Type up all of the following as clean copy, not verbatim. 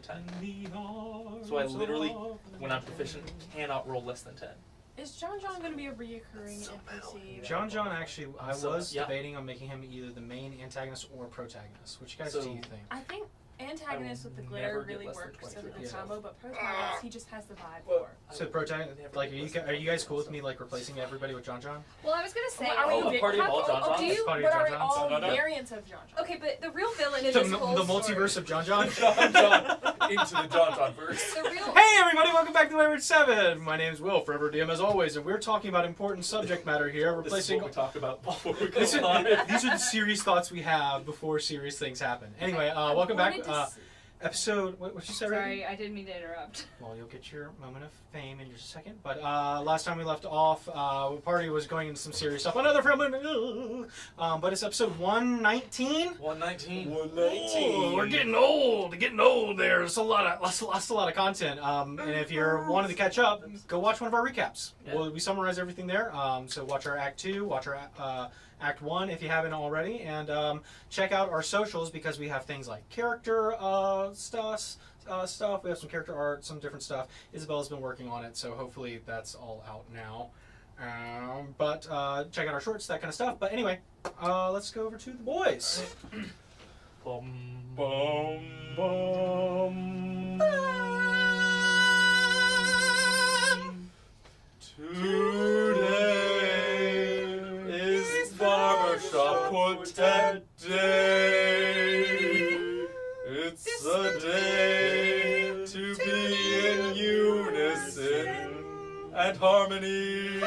10. So I literally, when I'm proficient, cannot roll less than 10. Is John going to be a reoccurring NPC? John actually, I was debating on making him either the main antagonist or protagonist. Which guys do you think? I think antagonist with the glitter really works as a good combo, but protagonist, he just has the vibe for. So protagonist, like, are you guys cool with me like replacing everybody with John? Well, I was gonna say, a party of all John? Are we all variants of John? Okay, but the real villain in the this whole multiverse story. of John. Into the John verse. Hey everybody, welcome back to Wayward 7. My name is Will, Forever DM as always, and we're talking about important subject matter here. Replacing. This is what we talk about before we go These live. are the serious thoughts we have before serious things happen. Anyway, welcome back. Episode, what'd you say? Sorry, I didn't mean to interrupt. Well, you'll get your moment of fame in just a second. But last time we left off, the party was going into some serious stuff. Another film, but it's episode 119. 119. Oh, we're getting old. Getting old. There's a lot of content. And if you're wanting to catch up, go watch one of our recaps. Yeah. We summarize everything there. So watch our Act 2, watch our Act 1 if you haven't already, and check out our socials because we have things like character stuff. We have some character art, some different stuff. Isabella's been working on it, so hopefully that's all out now. But check out our shorts, that kind of stuff. But anyway, let's go over to the boys. Boom, boom, boom. Today is Barbershop Quartet Day. It's a day to be in unison and harmony.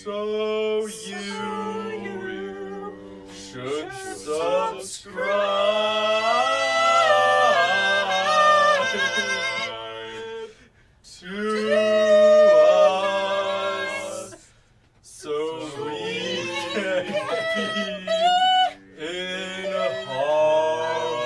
So you should subscribe to us so we can be in harmony.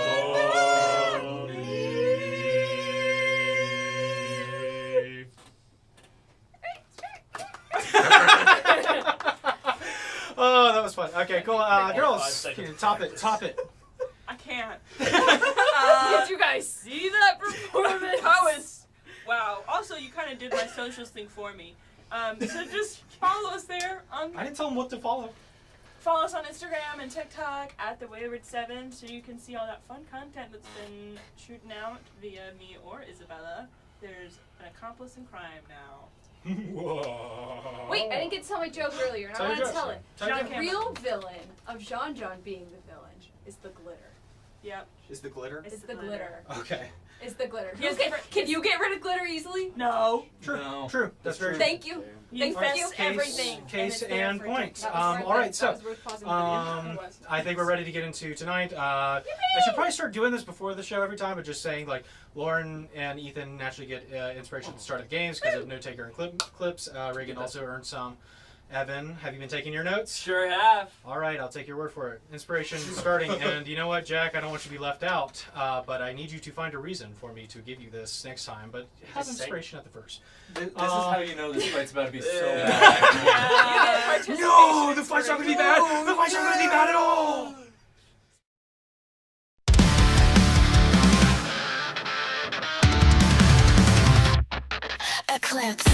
Oh, that was fun. Okay, cool. Girls, top it. I can't. Did you guys see that performance? Wow. Also, you kind of did my socials thing for me. So just follow us there. I didn't tell them what to follow. Follow us on Instagram and TikTok at the Wayward 7 so you can see all that fun content that's been shooting out via me or Isabella. There's an accomplice in crime now. Whoa. Wait, I didn't get to tell my joke earlier, and I want to tell it. The real villain of John being the villain is the glitter. Yep. Is the glitter? It's the glitter. Okay. It's the glitter. Can you get rid of glitter easily? No. True. No. True. That's very true. Thank you. Thank you. Everything. Case and point. All right, so I think we're ready to get into tonight. I should probably start doing this before the show every time, but just saying like Lauren and Ethan naturally get inspiration at the start of the games because of note taker and clips. Reagan also earned some. Evan, have you been taking your notes? Sure have. All right, I'll take your word for it. Inspiration starting, and you know what, Jack? I don't want you to be left out, but I need you to find a reason for me to give you this next time. But have inspiration at the first. This is how you know this fight's about to be so bad. No, the fight's not going to be bad. The fight's not going to be bad at all. Eclipse.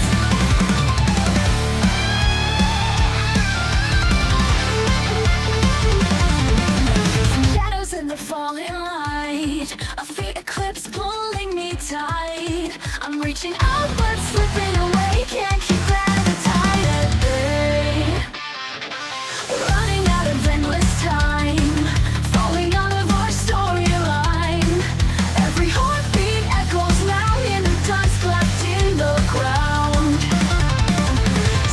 In the falling light, a fate eclipse pulling me tight. I'm reaching out but slipping away, can't keep that tight at bay. Running out of endless time, falling out of our storyline. Every heartbeat echoes loud in the dust left in the ground.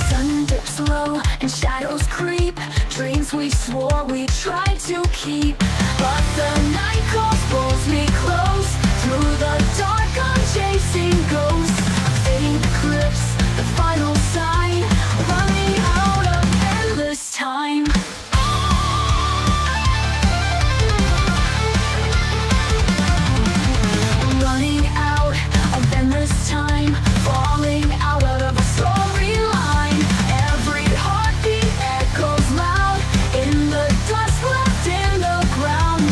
Sun dips low and shadows creep, dreams we swore we tried to keep. But the night calls, pulls me close. Through the dark I'm chasing ghosts. Fading eclipse, the final sign. Running out of endless time. Running out of endless time. Falling out of a storyline. Every heartbeat echoes loud in the dust left in the ground.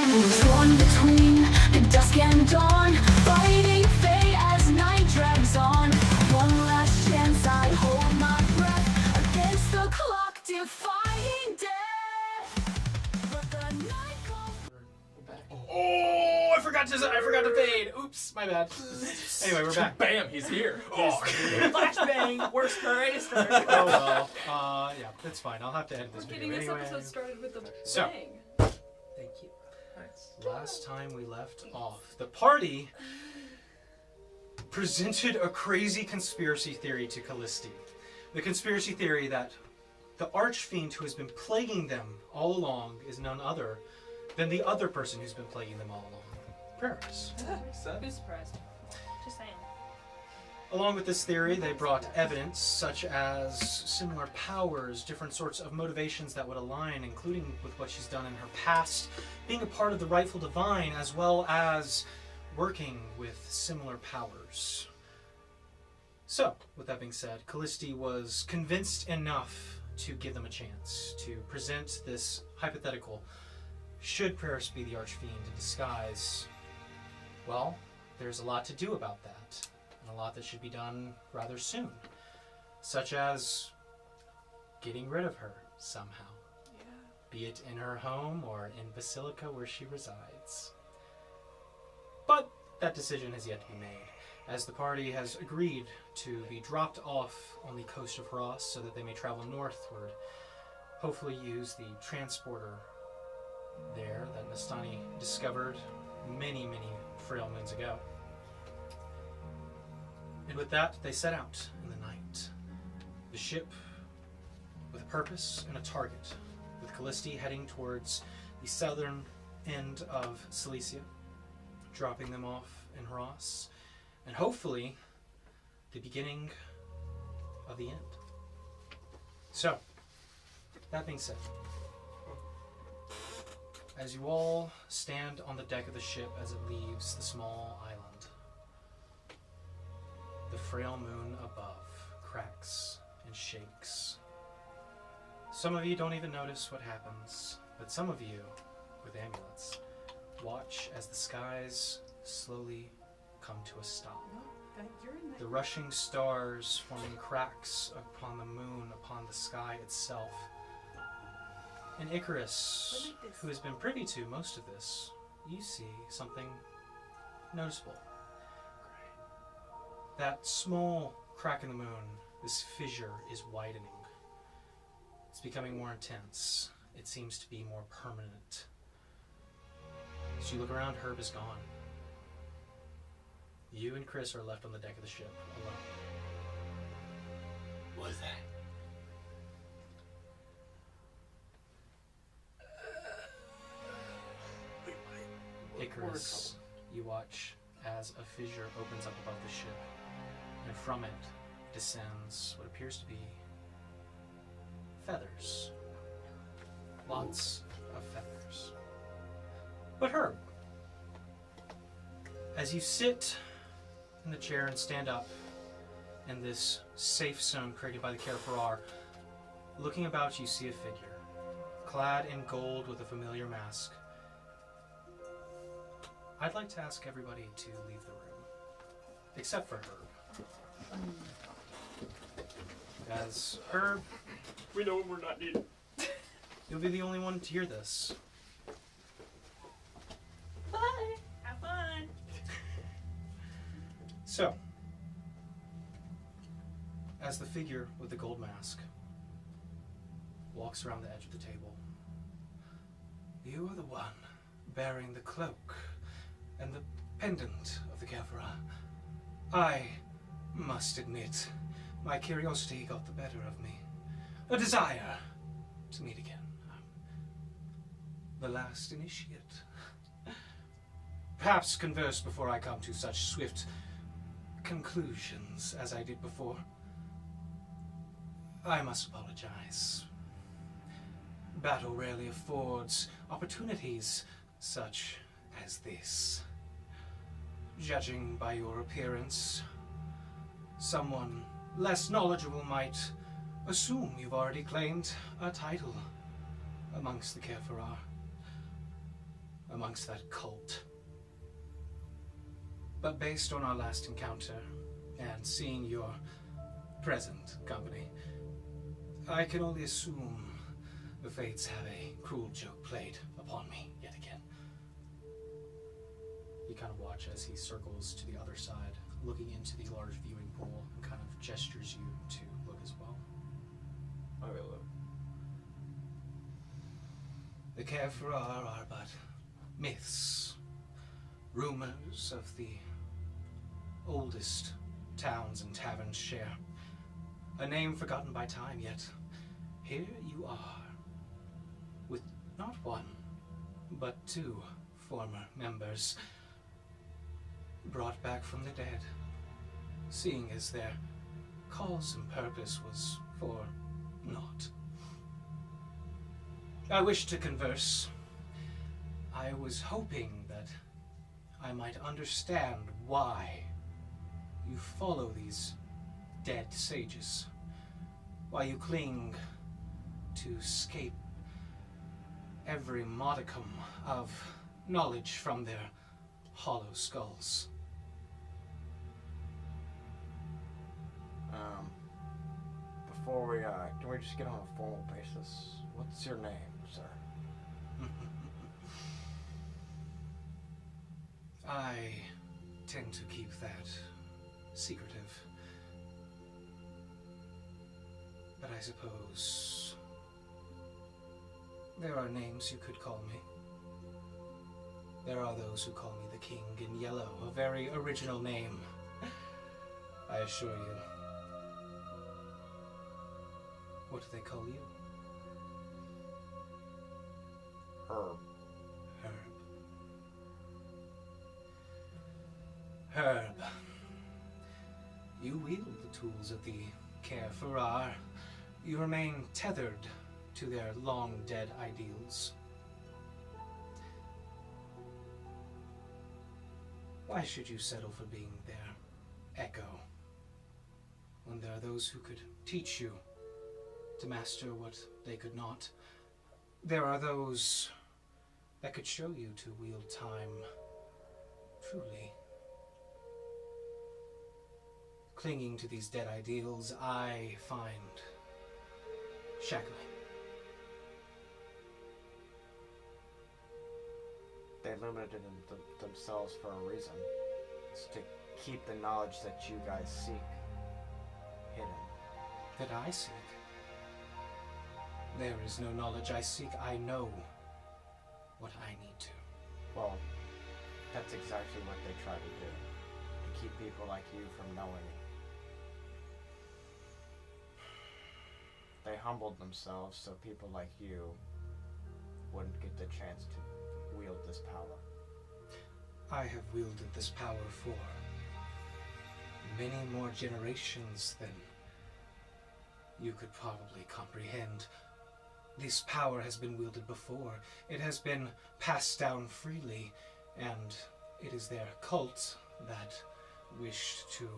Torn between the dusk and dawn, fighting fate as night drags on. One last chance, I hold my breath against the clock, defying death. But the night comes. Oh, I forgot to fade. Oops, my bad. Anyway, we're back. Bam, he's here. Flashbang, worst greatest start. Oh well. Yeah, that's fine. I'll have to edit this We're video getting this anyway. episode started with a So. bang. Thank you. Last time we left off, the party presented a crazy conspiracy theory to Calisti. The conspiracy theory that the archfiend who has been plaguing them all along is none other than the other person who's been plaguing them all along, Praras. Who's surprised? Just saying. Along with this theory, they brought evidence such as similar powers, different sorts of motivations that would align, including with what she's done in her past, being a part of the rightful divine, as well as working with similar powers. So, with that being said, Calisti was convinced enough to give them a chance to present this hypothetical. Should Praras be the archfiend in disguise? Well, there's a lot to do about that. A lot that should be done rather soon, such as getting rid of her somehow, be it in her home or in Basilica where she resides. But that decision has yet to be made, as the party has agreed to be dropped off on the coast of Praras so that they may travel northward, hopefully use the transporter there that Nastani discovered many frail moons ago. And with that, they set out in the night. The ship with a purpose and a target, with Calisti heading towards the southern end of Silicia, dropping them off in Praras, and hopefully the beginning of the end. So, that being said, as you all stand on the deck of the ship as it leaves the small island, the frail moon above cracks and shakes. Some of you don't even notice what happens, but some of you, with amulets, watch as the skies slowly come to a stop. The rushing stars forming cracks upon the moon, upon the sky itself. And Icarus, who has been privy to most of this, you see something noticeable. That small crack in the moon, this fissure is widening. It's becoming more intense. It seems to be more permanent. As you look around, Herb is gone. You and Chris are left on the deck of the ship, alone. What is that? Icarus, you watch as a fissure opens up above the ship, and from it descends what appears to be feathers. Lots of feathers. But Herb, as you sit in the chair and stand up in this safe zone created by the Farar, looking about you see a figure, clad in gold with a familiar mask. I'd like to ask everybody to leave the room, except for Herb. As Herb, We know we're not needed. you'll be the only one to hear this. Bye. Have fun. So, as the figure with the gold mask walks around the edge of the table, you are the one bearing the cloak and the pendant of the Kefra. I must admit, my curiosity got the better of me. A desire to meet again. The last initiate. Perhaps converse before I come to such swift conclusions as I did before. I must apologize. Battle rarely affords opportunities such as this. Judging by your appearance, someone less knowledgeable might assume you've already claimed a title amongst the Kefarar. A amongst that cult. But based on our last encounter, and seeing your present company, I can only assume the fates have a cruel joke played upon me yet again. You kind of watch as he circles to the other side, looking into the large viewing pool, and kind of gestures you to look as well. I will look. The Carefra are but myths, rumors of the oldest towns and taverns share. A name forgotten by time, yet here you are, with not one, but two former members brought back from the dead, seeing as their cause and purpose was for naught. I wish to converse. I was hoping that I might understand why you follow these dead sages, why you cling to escape every modicum of knowledge from their hollow skulls. Before we, can we just get on a formal basis? What's your name, sir? I tend to keep that secretive. But I suppose there are names you could call me. There are those who call me the King in Yellow, a very original name, I assure you. What do they call you? Herb. Herb. You wield the tools of the Carefra. You remain tethered to their long-dead ideals. Why should you settle for being their echo, when there are those who could teach you to master what they could not? There are those that could show you to wield time truly. Clinging to these dead ideals, I find shackling. They limited themselves for a reason. It's to keep the knowledge that you guys seek hidden. That I seek? There is no knowledge I seek. I know what I need to. Well, that's exactly what they try to do. To keep people like you from knowing. They humbled themselves so people like you wouldn't get the chance to wield this power. I have wielded this power for many more generations than you could probably comprehend. This power has been wielded before. It has been passed down freely, and it is their cult that wished to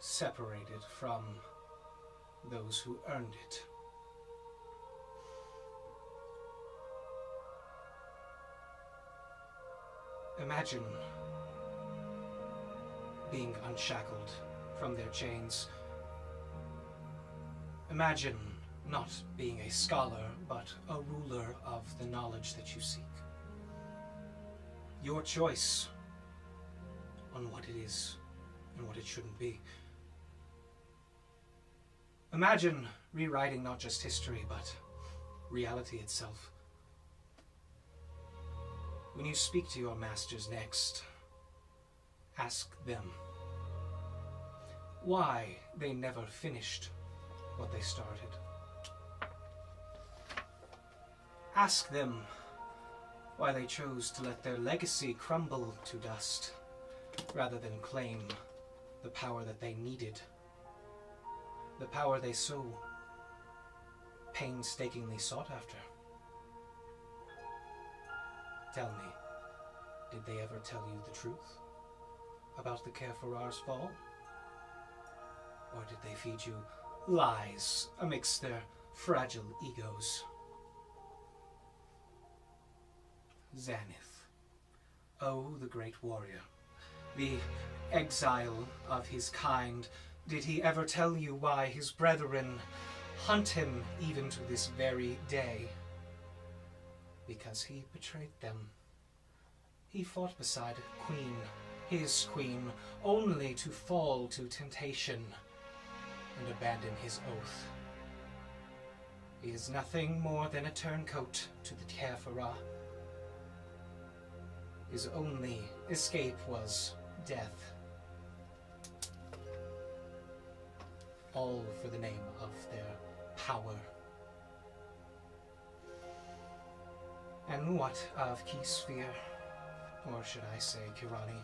separate it from those who earned it. Imagine being unshackled from their chains. Imagine not being a scholar, but a ruler of the knowledge that you seek. Your choice on what it is and what it shouldn't be. Imagine rewriting not just history, but reality itself. When you speak to your masters next, ask them why they never finished what they started. Ask them why they chose to let their legacy crumble to dust rather than claim the power that they needed, the power they so painstakingly sought after. Tell me, did they ever tell you the truth about the Carefra's fall? Or did they feed you lies amidst their fragile egos? Xanith. Oh, the great warrior. The exile of his kind. Did he ever tell you why his brethren hunt him even to this very day? Because he betrayed them. He fought beside Queen, his queen, only to fall to temptation and abandon his oath. He is nothing more than a turncoat to the Kefara. His only escape was death. All for the name of their power. And what of Keysphere? Or should I say Kirani?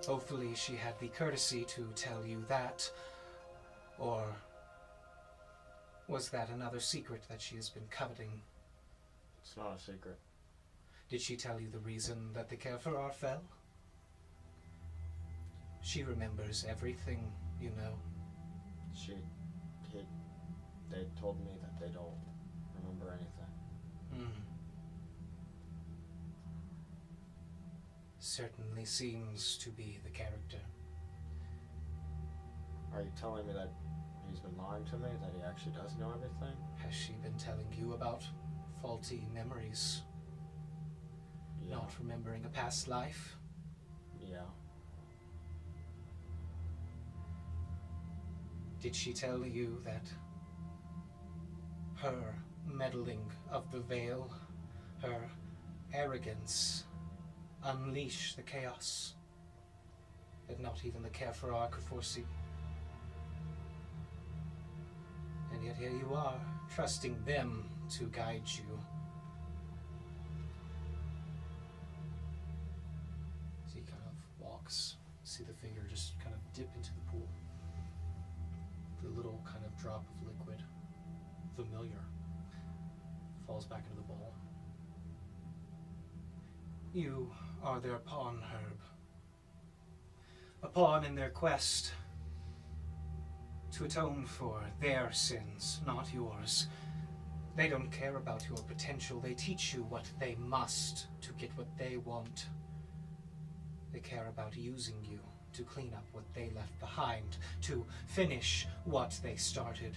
Hopefully she had the courtesy to tell you that. Or was that another secret that she has been coveting? It's not a secret. Did she tell you the reason that the Kefara fell? She remembers everything, you know. They told me that they don't remember anything. Certainly seems to be the character. Are you telling me that he's been lying to me, that he actually does know everything? Has she been telling you about faulty memories? Yeah. Not remembering a past life? Yeah. Did she tell you that her meddling of the veil, her arrogance, unleash the chaos that not even the Kefara could foresee? And yet here you are, trusting them to guide you. So he kind of walks, see the figure just kind of dip into the pool. The little kind of drop of liquid, familiar, falls back into the bowl. You are their pawn, Herb. A pawn in their quest to atone for their sins, not yours. They don't care about your potential. They teach you what they must to get what they want. They care about using you to clean up what they left behind, to finish what they started.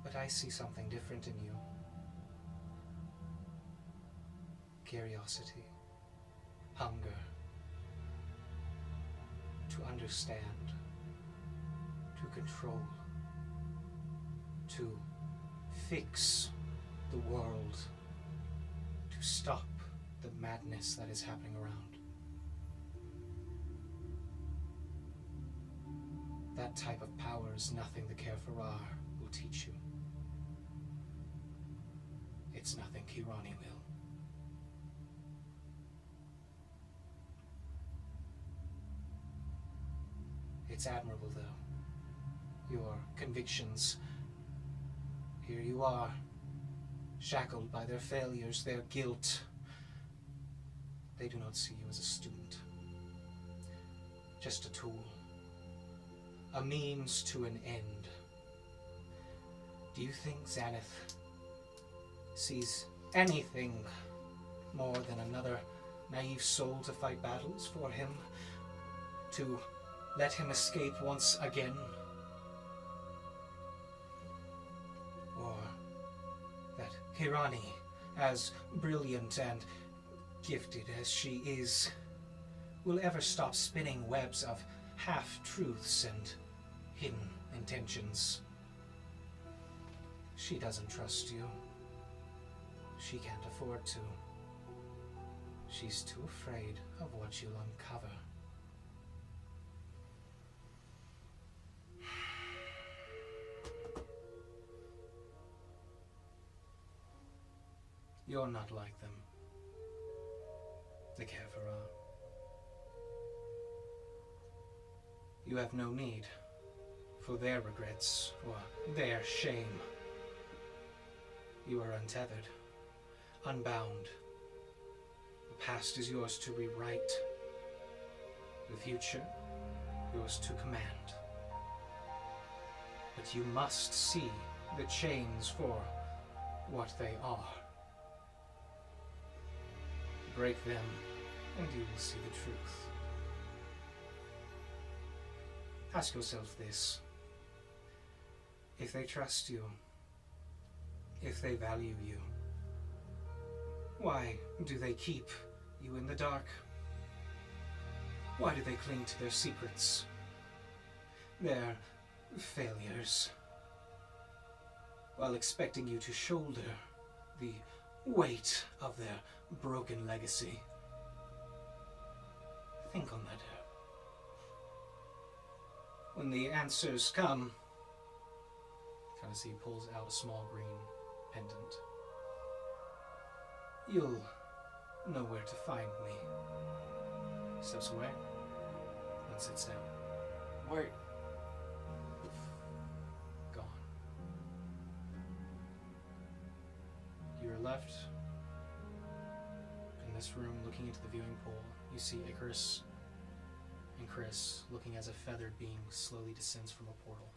But I see something different in you. Curiosity, hunger, to understand, to control, to fix the world, to stop the madness that is happening around. That type of power is nothing the Kefara will teach you. It's nothing Kirani will. It's admirable, though. Your convictions. Here you are, shackled by their failures, their guilt. They do not see you as a student. Just a tool. A means to an end. Do you think Xanith sees anything more than another naive soul to fight battles for him? To let him escape once again? Or that Kirani, as brilliant and gifted as she is, will ever stop spinning webs of half-truths and hidden intentions? She doesn't trust you. She can't afford to. She's too afraid of what you'll uncover. You're not like them, the Kefara. You have no need for their regrets or their shame. You are untethered, unbound. The past is yours to rewrite. The future, yours to command. But you must see the chains for what they are. Break them, and you will see the truth. Ask yourself this. If they trust you, if they value you, why do they keep you in the dark? Why do they cling to their secrets? Their failures, while expecting you to shoulder the weight of their broken legacy. Think on that. When the answers come, kind of see he pulls out a small green pendant. You'll know where to find me. Steps away, then sits down. Wait. Gone. You are left in this room looking into the viewing pool. You see Icarus and Chris looking as a feathered being slowly descends from a portal.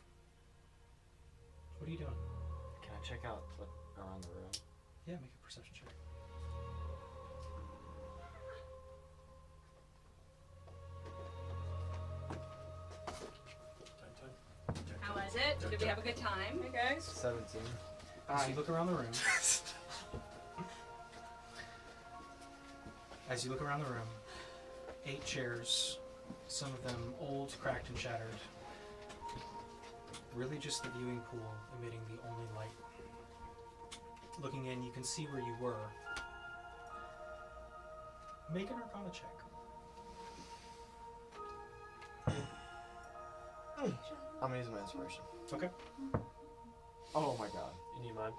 What are you doing? Can I check out what around the room? Yeah, make a perception check. How was it? Did we have a good time? Hey guys. 17. As you look around the room, as you look around the room, 8 chairs, some of them old, cracked, and shattered. Really just the viewing pool emitting the only light. Looking in, you can see where you were. Make an Arcana check. I'm gonna use my inspiration. Okay. Oh my god. You need mine?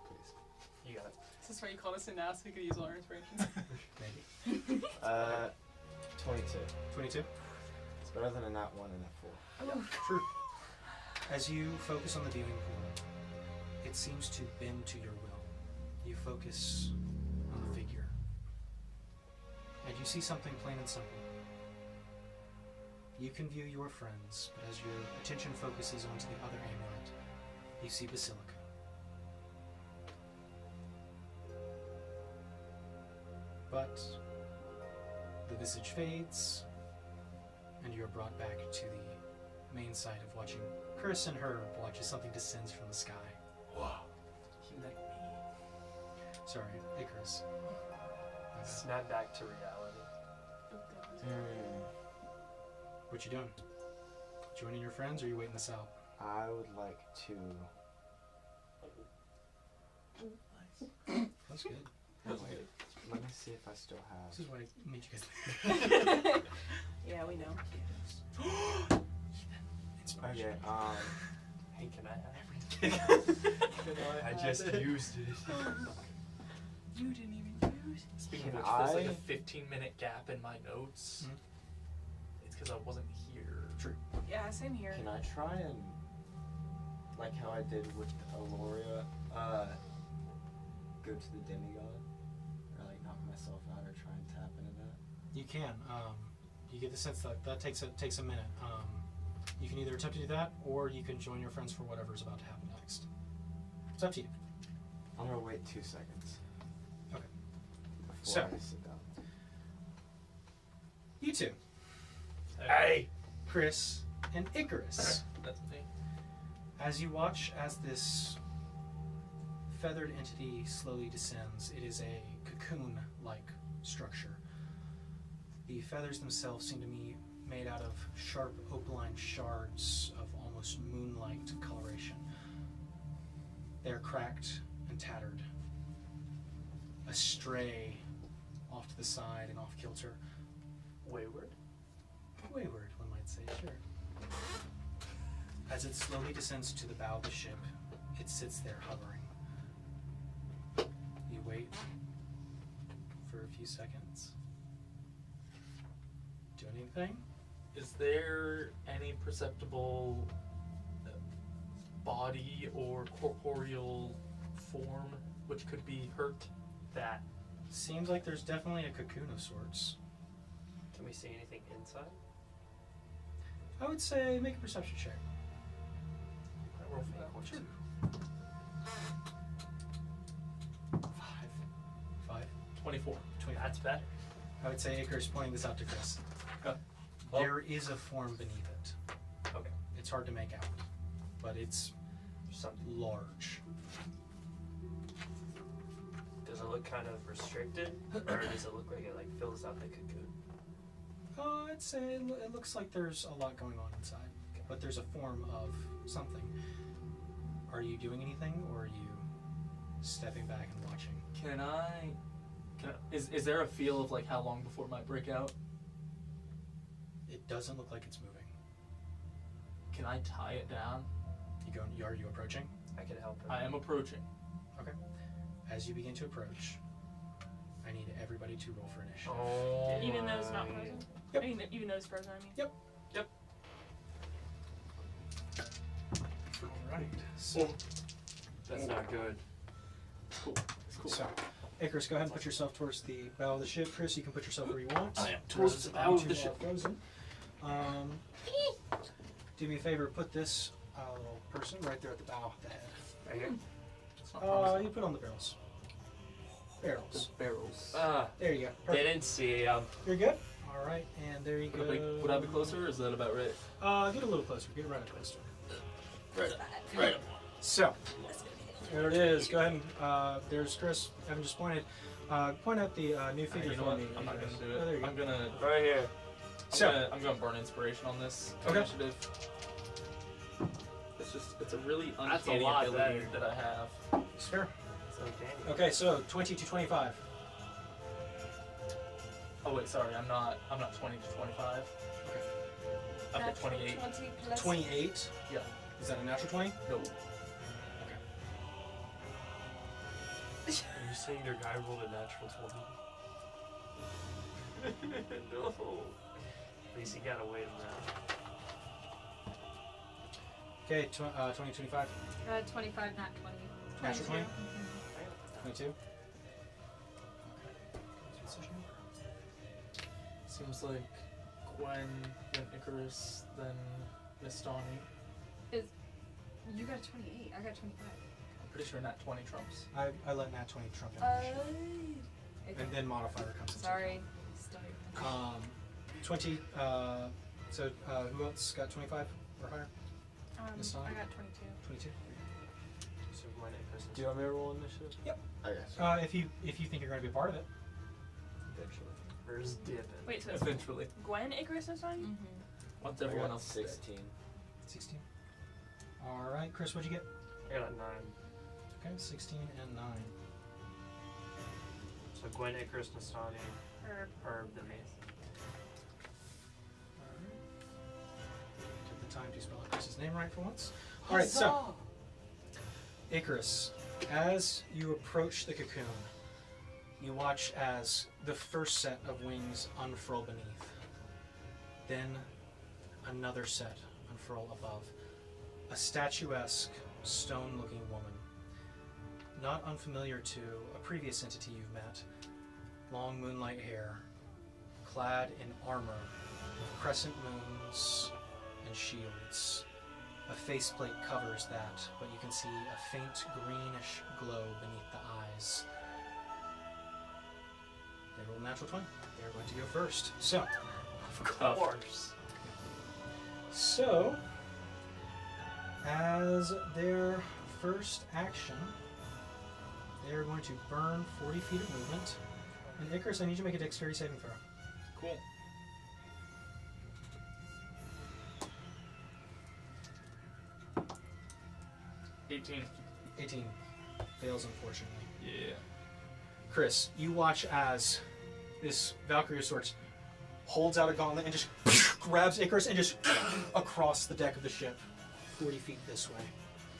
Please. You got it. This is why you called us in now, so we could use all our inspirations. Maybe. 22. 22? It's better than a nat 1 and a 4. True. As you focus on the viewing pool, it seems to bend to your will. You focus on the figure, and you see something plain and simple. You can view your friends, but as your attention focuses onto the other amulet, you see Basilica. But the visage fades, and you're brought back to the main sight of watching Chris and her watch as something descends from the sky. Whoa. He like me. Sorry, Icarus. Snap back to reality. What you doing? Joining your friends, or are you waiting this out? I would like to. That's good. Wait, let me see if I still This have. is why I made you guys. Yeah, we know. Okay, Hey, can I have everything? I just used it. You didn't even use it. Speaking Can of which, there's like I- a 15-minute gap in my notes. Mhm. It's because I wasn't here. True. Yeah, same here. can I try and, like how I did with Aloria, go to the demigod? Or like knock myself out or try and tap into that? You can. You get the sense that that takes a minute. You can either attempt to do that, or you can join your friends for whatever's about to happen next. It's up to you. I'm gonna wait 2 seconds. Okay. Before So- I sit down. You two, Hey! Chris and Icarus, That's me. as you watch as this feathered entity slowly descends, it is a cocoon-like structure. The feathers themselves seem to be made out of sharp opaline shards of almost moonlight coloration. They're cracked and tattered, astray off to the side and off kilter. Wayward? Wayward, one might say, sure. As it slowly descends to the bow of the ship, it sits there hovering. You wait for a few seconds. Do anything? Is there any perceptible body or corporeal form which could be hurt? That. Seems like there's definitely a cocoon of sorts. Can we see anything inside? I would say make a perception check. Can I roll for that one? Sure. 24. 25. That's better. I would say Icarus pointing this out to Chris. Oh. There is a form beneath it. Okay. It's hard to make out, but it's Something. large. Does it look kind of restricted, or does it look like it like fills out the cocoon? I'd say it looks like there's a lot going on inside, but there's a form of something. Are you doing anything, or are you stepping back and watching? Can I is there a feel of like how long before it might break out? It doesn't look like it's moving. Can I tie it down? Are you approaching? I can help him. I am approaching. Okay. As you begin to approach, I need everybody to roll for initiative. Oh. Even those not frozen? Yep. I mean, even those frozen, I mean. Yep. Yep. Alright. So, That's not good. Cool. It's cool. so, Icarus, go ahead and put yourself towards the bow of the ship. Chris, you can put yourself where you want. I am towards the bow of the You two ship. are frozen. Do me a favor, put this little person right there at the bow of the head. Right here. It's not promising. You put on the barrels. Barrels. The barrels. There you go. Perfect. Didn't see. You're good? Alright, and there you Would go. would I be closer, or is that about right? Get a little closer. Get right up closer. Right. So, there it is. Go ahead and, there's Chris. Evan just pointed. Point out the new figure You know for what? me. I'm not gonna do Oh, there it. you go. I'm gonna right here. So, I'm gonna burn inspiration on this Okay. initiative. It's a really That's a uncanny lot ability better. that I have. sure. It's like Danny. Okay, so 20 to 25. Oh wait, sorry, I'm not 20 to 25. Okay. I'm at Natural 28. 20 plus 28. Yeah. Is that a natural 20? No. Are you saying your guy rolled a natural 20? No. At least he got away from that. Okay, 20, 25. 25, not 20. Natural 20? 22. 22. Okay. Seems like Gwen, then Icarus, then Miss Donnie. You got 28. I got 25. I'm pretty sure Nat 20 trumps. I let Nat 20 trump in. Okay. And then modifier comes into Sorry. Start. account. 20, so who else got 25 or higher? Miss I Donnie? got 22. 22? So when it goes Do you want me to roll initiative? Yep. I guess. If you think you're going to be a part of it. Eventually. Where's dipping? Wait, so it's Eventually. Gwen, Icarus, and Sonny? Mm-hmm. Once I everyone got else is dead. 16. 16. Alright, Chris, what'd you get? I got a 9. Okay, 16 and 9. So Gwen, Icarus, Nastani, Or Herb, then me. Took the time to spell Icarus' name right for once. Alright, so Icarus, as you approach the cocoon, you watch as the first set of wings unfurl beneath. Then another set unfurl above. A statuesque, stone-looking woman. Not unfamiliar to a previous entity you've met. Long moonlight hair, clad in armor, with crescent moons and shields. A faceplate covers that, but you can see a faint greenish glow beneath the eyes. They roll a natural 20. They're going to go first. So, Of course. So, as their first action, they are going to burn 40 feet of movement. And Icarus, I need you to make a dexterity saving throw. Cool. $18. 18 fails, unfortunately. Yeah. Chris, you watch as this Valkyrie of sorts holds out a gauntlet and just grabs Icarus and just across the deck of the ship, 40 feet this way.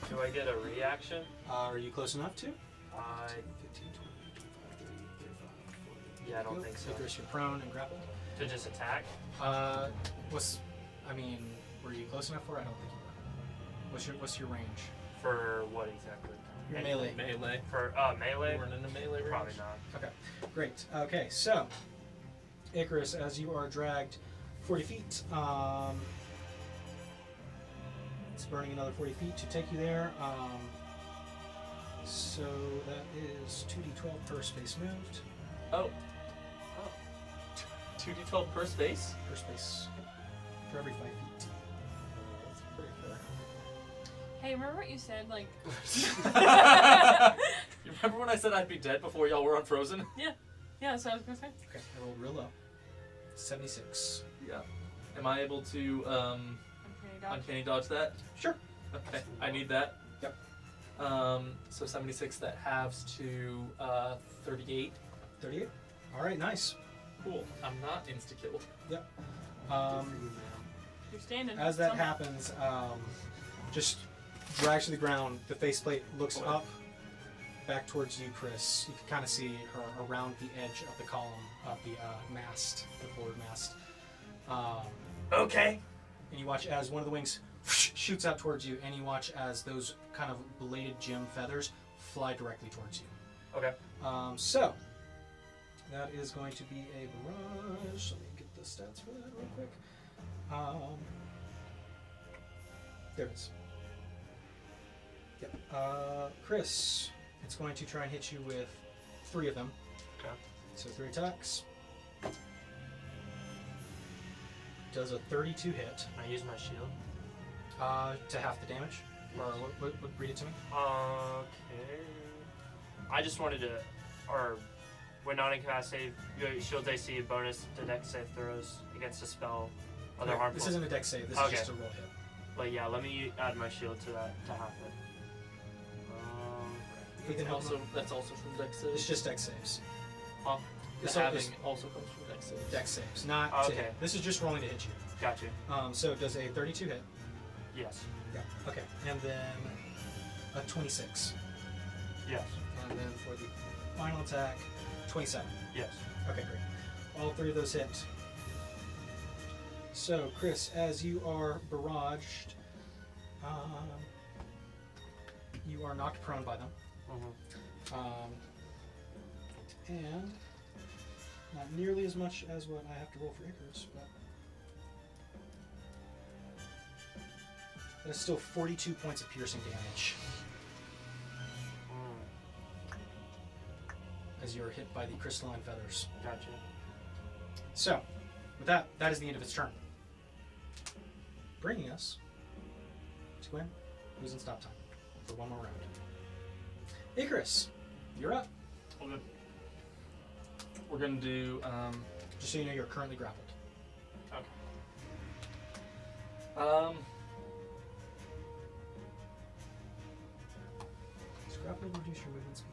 Do I get a reaction? Are you close enough to? 15, 20, 25, 30, 35, 40. Yeah, I don't think so. Icarus, you're prone and grappled. To just attack? Were you close enough for it? I don't think you were. What's your range? For what exactly? Your Anything. Melee. For melee? You weren't in a melee range? Probably not. Okay, great. Okay, so Icarus, as you are dragged 40 feet, it's burning another 40 feet to take you there. So that is 2d12 per space moved. Oh. 2d12 per space? Per space. For every 5 feet. That's pretty fair. Hey, remember what you said? Like, You remember when I said I'd be dead before y'all were unfrozen? yeah, that's what I was gonna say. Okay, I rolled real low. 76. Yeah. Am I able to Okay, dodge. uncanny dodge that? Sure. Okay, I need that. Yep. So 76, that halves to 38. 38. All right, nice. Cool. I'm not insta-killed. You're standing. As that somehow. happens, just drags to the ground. The faceplate looks up, back towards you, Chris. You can kind of see her around the edge of the column of the mast, the forward mast. Okay. And you watch as one of the wings shoots out towards you, and you watch as those kind of belated gem feathers fly directly towards you. Okay. So, that is going to be a barrage. Let me get the stats for that real quick. There it is. Yep. Chris, it's going to try and hit you with 3 of them. Okay. So 3 attacks. Does a 32 hit. Can I use my shield? To half the damage. What, read it to me. Okay. I just wanted to, or when not in capacity, your shield AC bonus to dex save throws against a spell, other Okay, harmful. this isn't a dex save. This Okay. is just a roll hit. But yeah, let me add my shield to that to half it. We can help Also, him. that's also from dex It's saves. just dex saves. Huh? This The halving is also comes from dex saves. dex saves, not to Okay. hit. This is just rolling to hit you. Got you. So does a 32 hit? Yes. Yeah. Okay. And then a 26. Yes. And then for the final attack, 27. Yes. Okay, great. All 3 of those hit. So, Chris, as you are barraged, you are knocked prone by them. Mm-hmm. And not nearly as much as what I have to roll for Icarus, but that's still 42 points of piercing damage as you are hit by the crystalline feathers. Gotcha. So, with that, that is the end of its turn. Bringing us to Gwen, who's in stop time for one more round. Icarus, you're up. Okay. We're gonna do. Just so you know, you're currently grappled. Does grapple reduce your movement speed?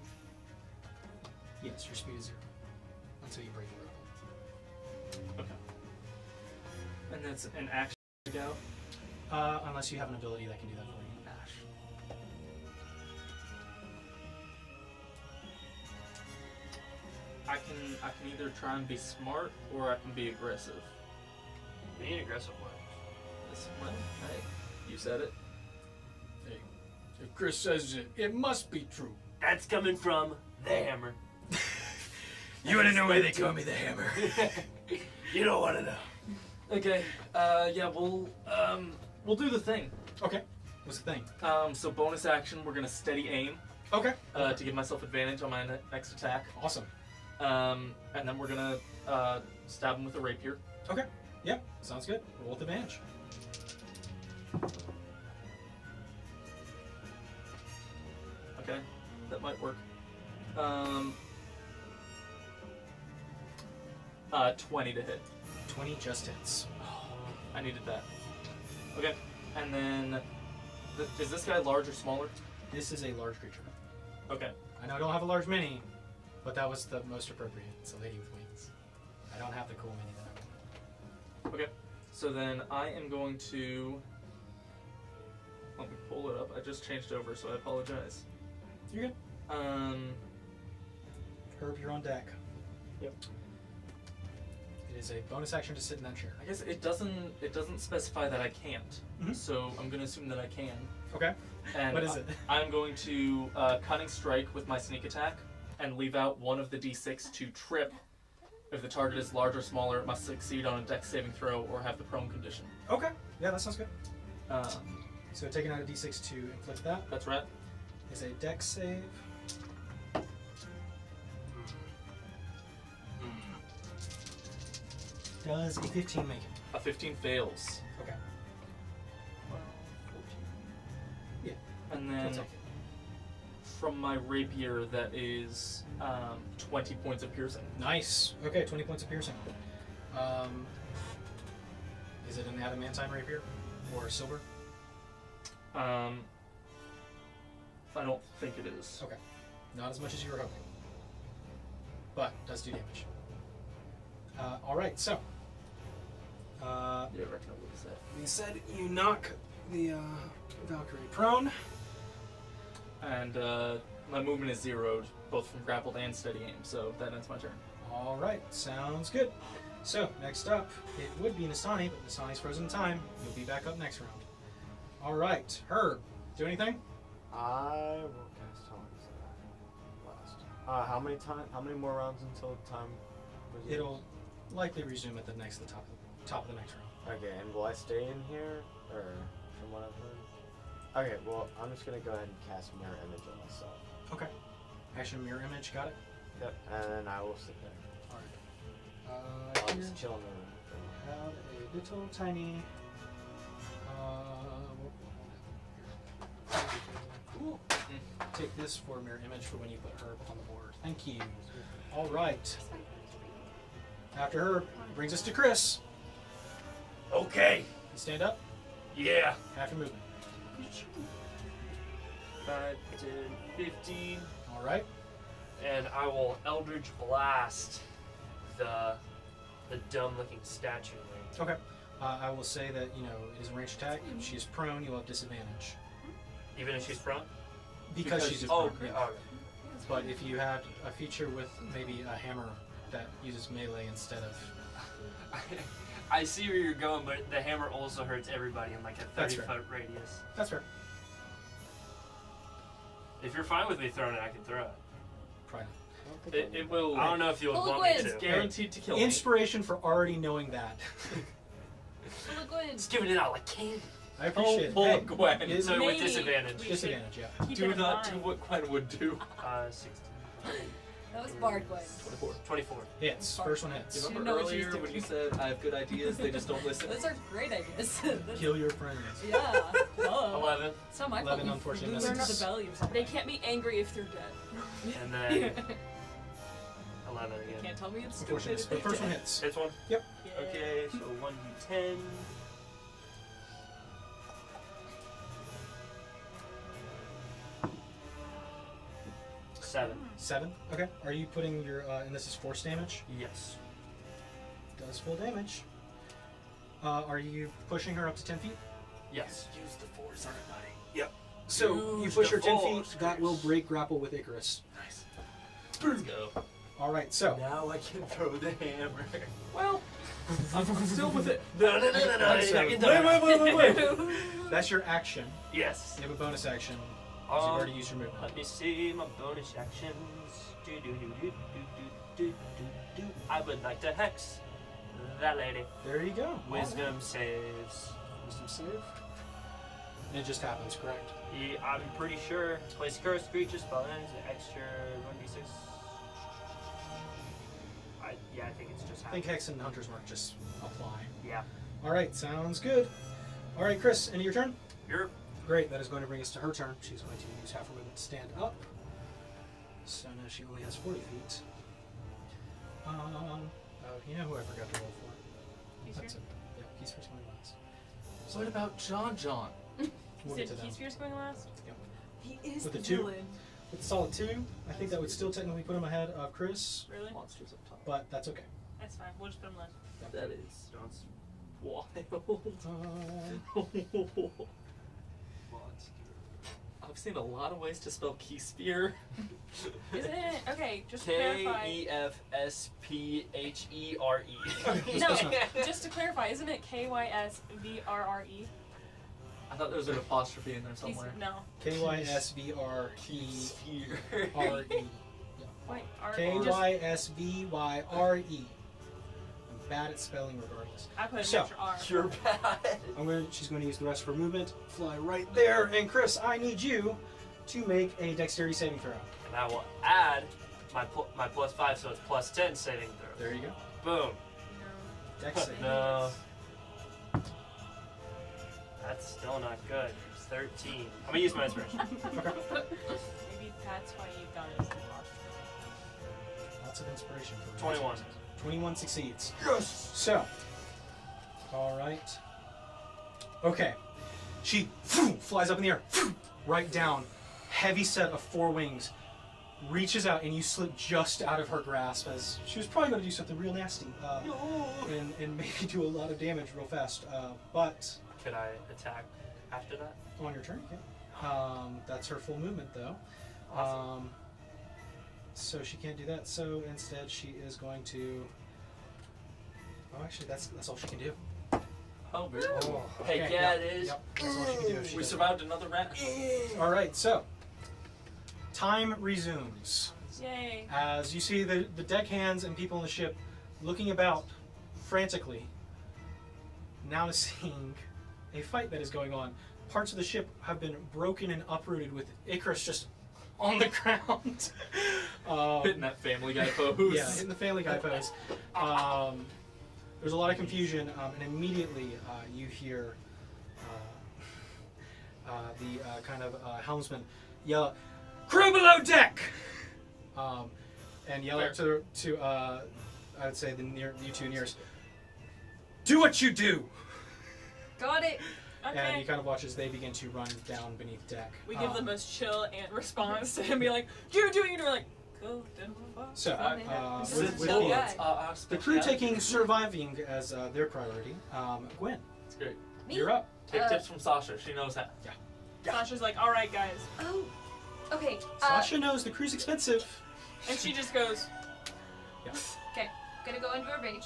Yes, your speed is 0 until you break the grapple. Okay. And that's an action to go. Unless you have an ability that can do that for you. Ash. I can either try and be smart or I can be aggressive. Being aggressive works. Well, hey, you said it. Hey, if Chris says it, it must be true. That's coming from the hammer. You want to know why they call me the Hammer? You don't want to know. Okay. Yeah, we'll do the thing. Okay. What's the thing? So bonus action, we're gonna steady aim Okay. to give myself advantage on my next attack. Awesome. And then we're gonna stab him with a rapier. Okay. Yep. Sounds good. Roll with advantage. Okay, that might work. 20 to hit. 20 just hits. I needed that. Okay, and then is this guy large or smaller? This is a large creature. Okay. I know I don't have a large mini, but that was the most appropriate. It's a lady with wings. I don't have the cool mini that I want. Okay. So then I am going to. Let me pull it up. I just changed over, so I apologize. You're good. Herb, you're on deck. Yep. It is a bonus action to sit in that chair. I guess it doesn't specify that I can't. Mhm. So I'm gonna assume that I can. Okay. And What is it? I'm going to cunning strike with my sneak attack and leave out one of the d6 to trip. If the target is large or smaller, it must succeed on a dex saving throw or have the prone condition. Okay. Yeah, that sounds good. Um, So taking out a d6 to inflict that that's right. is a dex save. Does a 15 make it? A 15 fails. Okay. 12, 14. Yeah. And We'll then take it. from my rapier, that is 20 points of piercing. Nice. Okay, 20 points of piercing. Is it an adamantine rapier or silver? I don't think it is. Okay. Not as much as you were hoping. But does do damage. Alright, so. Yeah, reckon what is that? Being said, you knock the Valkyrie prone. And my movement is zeroed, both from grappled and steady aim, so that ends my turn. Alright, sounds good. So, next up, it would be Nastani, but Nastani's frozen in time. You'll be back up next round. Alright, Herb, do anything? I will cast Tones last. How many more rounds until time? resumes? It'll likely resume at the top of the next round. Okay, and will I stay in here, or from what I've heard? Okay, well, I'm just gonna go ahead and cast Mirror Image on myself. Okay. Action mirror image, got it? Yep, and then I will sit there. Alright. I'll Here, just chill in the room. have a little tiny... Take this for mirror image for when you put Herb on the board. Thank you. Alright. After Herb, brings us to Chris. Okay. You stand up, Yeah. half your movement. 5, 10, 15. Alright. And I will Eldritch Blast the dumb-looking statue. Okay. I will say that, it is a ranged attack. If she's prone, you'll have disadvantage. Even if she's prone? Because she's Oh, prone. okay. But if you had a feature with maybe a hammer that uses melee instead of... I see where you're going, but the hammer also hurts everybody in like a That's 30-foot radius. That's fair. If you're fine with me throwing it, I can throw it. Probably It will. I don't know if you would Pull want it me quiz. to. Guaranteed to kill not. me. Inspiration for already knowing that. Just giving it out like candy. I appreciate it. Pull Hey, Gwen. is- So with Maybe disadvantage. we- disadvantage, yeah. Keep Do it in not do mind. what Gwen would do. 16. That was Bard Gwen. 24. Hits. First one hits. You You remember know what she's earlier when doing. you said I have good ideas, they just don't listen? Those are great ideas. Kill your friends. Yeah. Duh. 11. It's not my 11, fault. unfortunately, You learned misses. the belly or something. They can't be angry if they're dead. And then 11 You again. can't tell me it's Unfortunately, stupid. the first one hits. Hits one? Yeah. Okay, so 1d10. Seven. 7. Okay. Are you putting your, and this is force damage? Yes. Does full damage. Are you pushing her up to 10 feet? Yes. Use the force, everybody. So you Use push the her 10 force, feet, that will break grapple with Icarus. Nice. Let's go. Alright, so. Now I can throw the hammer. Well, I'm still with it. No, no, no, no, no. So- I can do it. wait. That's your action. Yes. You have a bonus action. 'Cause you've already used your movement. Let me see my bonus actions. Do, do, do, do, do, do, do, do, do. I would like to hex that lady. There you go. Wisdom saves. Wisdom save? And it just happens, correct? Yeah, I'm pretty sure. Place curse, creature, spell ends, extra 1d6. I think it's just I think happening. Hex and Hunter's Mark just apply. Yeah. Alright, sounds good. Alright, Chris, end of your turn? You're. Great, that is going to bring us to her turn. She's going to use half her movement to stand up. So now she only has 40 feet. You know who I forgot to roll for? Keith That's it. Yeah, Keith's first going last. So what about John? We'll Is get it to them. Keith Spears going last? He is With the the 2? villain. With a solid 2, I think that would still technically put him ahead of Chris, Really? Monsters up top. but that's okay. That's fine. We'll just put him last. That is John's wild. I've seen a lot of ways to spell Keyspear. Isn't it? Okay, just to clarify. Kefsphere. No, just to clarify, isn't it KYSVRRE? I thought there was an apostrophe in there Keith- somewhere. No. K-Y-S-V-R-E-R-E. Wait, R. K-Y-S-V-Y-R-E. I'm bad at spelling regardless. I put an So, extra R. You're bad. She's going to use the rest of her movement, fly right there, and Chris, I need you to make a dexterity saving throw. And I will add my +5, so it's +10 saving throw. There you go. Boom. Dex save. No. That's still not good. 13. I'm gonna use my inspiration. Maybe that's why you got us lost. Lots of inspiration. For 21. 21 succeeds. Yes! So. Alright. Okay. She flies up in the air, right down. Heavy set of 4 wings. Reaches out and you slip just out of her grasp as she was probably going to do something real nasty. And maybe do a lot of damage real fast. But Could I attack after that? on your turn, you can. That's her full movement though. Awesome. So she can't do that. So instead she is going to... Oh, actually that's all she can do. Oh, very Oh, Hey, okay, yeah, yep, it is. Yep, that's all she can do. if she We does it. survived another rat. Alright, so time resumes. Yay. As you see the deckhands and people on the ship looking about frantically, now seeing a fight that is going on. Parts of the ship have been broken and uprooted with Icarus just on the ground. Hitting that Family Guy pose. Yeah, in the Family Guy pose. There's a lot of confusion, and immediately you hear the kind of helmsman yell, "Crew below deck!" And yell out to I would say you two nearest, "Do what you do!" Got it. And Okay. you kind of watch as they begin to run down beneath deck. We give the most chill and response to him, be like, "You do," and we're like, "Cool." So, with chill the, guy. the crew taking surviving as their priority, Gwen, It's great. Me? you're up. Take tips from Sasha. She knows how. Sasha's like, "All right, guys," Oh. Okay. Sasha knows the crew's expensive. and she just goes, Gonna go into a rage.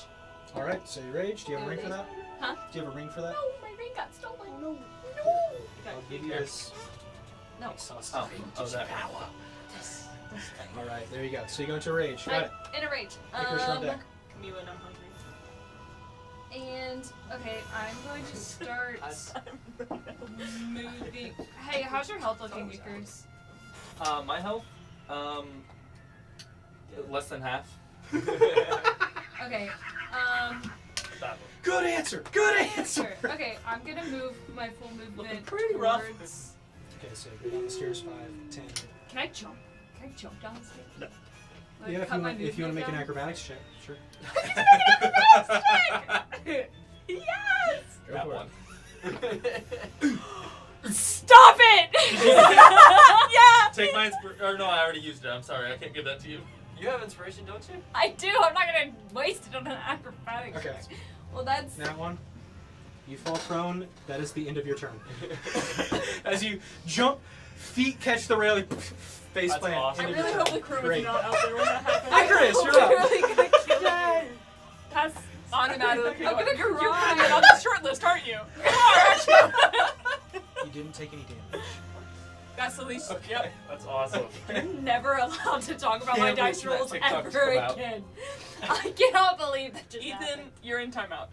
All right, so you rage. Do you have a ring for that? Huh? Do you have a ring for that? No, my ring got stolen. No. I'll give you this. No. Oh, that. This thing. All right, there you go. So you go into a rage. Got it. In a rage. Icarus, you're on deck. "Camila, and I'm hungry." And okay, I'm going to start moving. Hey, how's your health looking, Icarus? My health, less than half. Okay. Good answer. Good answer. Sure. Okay, I'm gonna move my full movement pretty rough. towards. Okay, so go down the stairs. 5, 10. Can I jump? Can I jump down the stairs? No. Like, Yeah, cut my if you want to make movement an down? acrobatics check, sure. Yes! Go That for one. Stop it! Yeah. Take my or no, I already used it. I'm sorry. I can't give that to you. You have inspiration, don't you? I do. I'm not gonna waste it on an acrobatics. Okay. Well, that's. That one. You fall prone. That is the end of your turn. As you jump, feet catch the railing, face That's plant. awesome. I end of really your hope turn. the crew is Great. not out there when that happens. Icarus, you're up. Literally gonna kill me. Pass on him out of the I'm gonna You're cry. coming on the short list, aren't you? You didn't take any damage. That's Silicia. Okay. Yep. That's awesome. I'm never allowed to talk about my Can't wait dice for that rolls TikTok to ever come out. again. I cannot believe that just Ethan, happened. you're in timeout.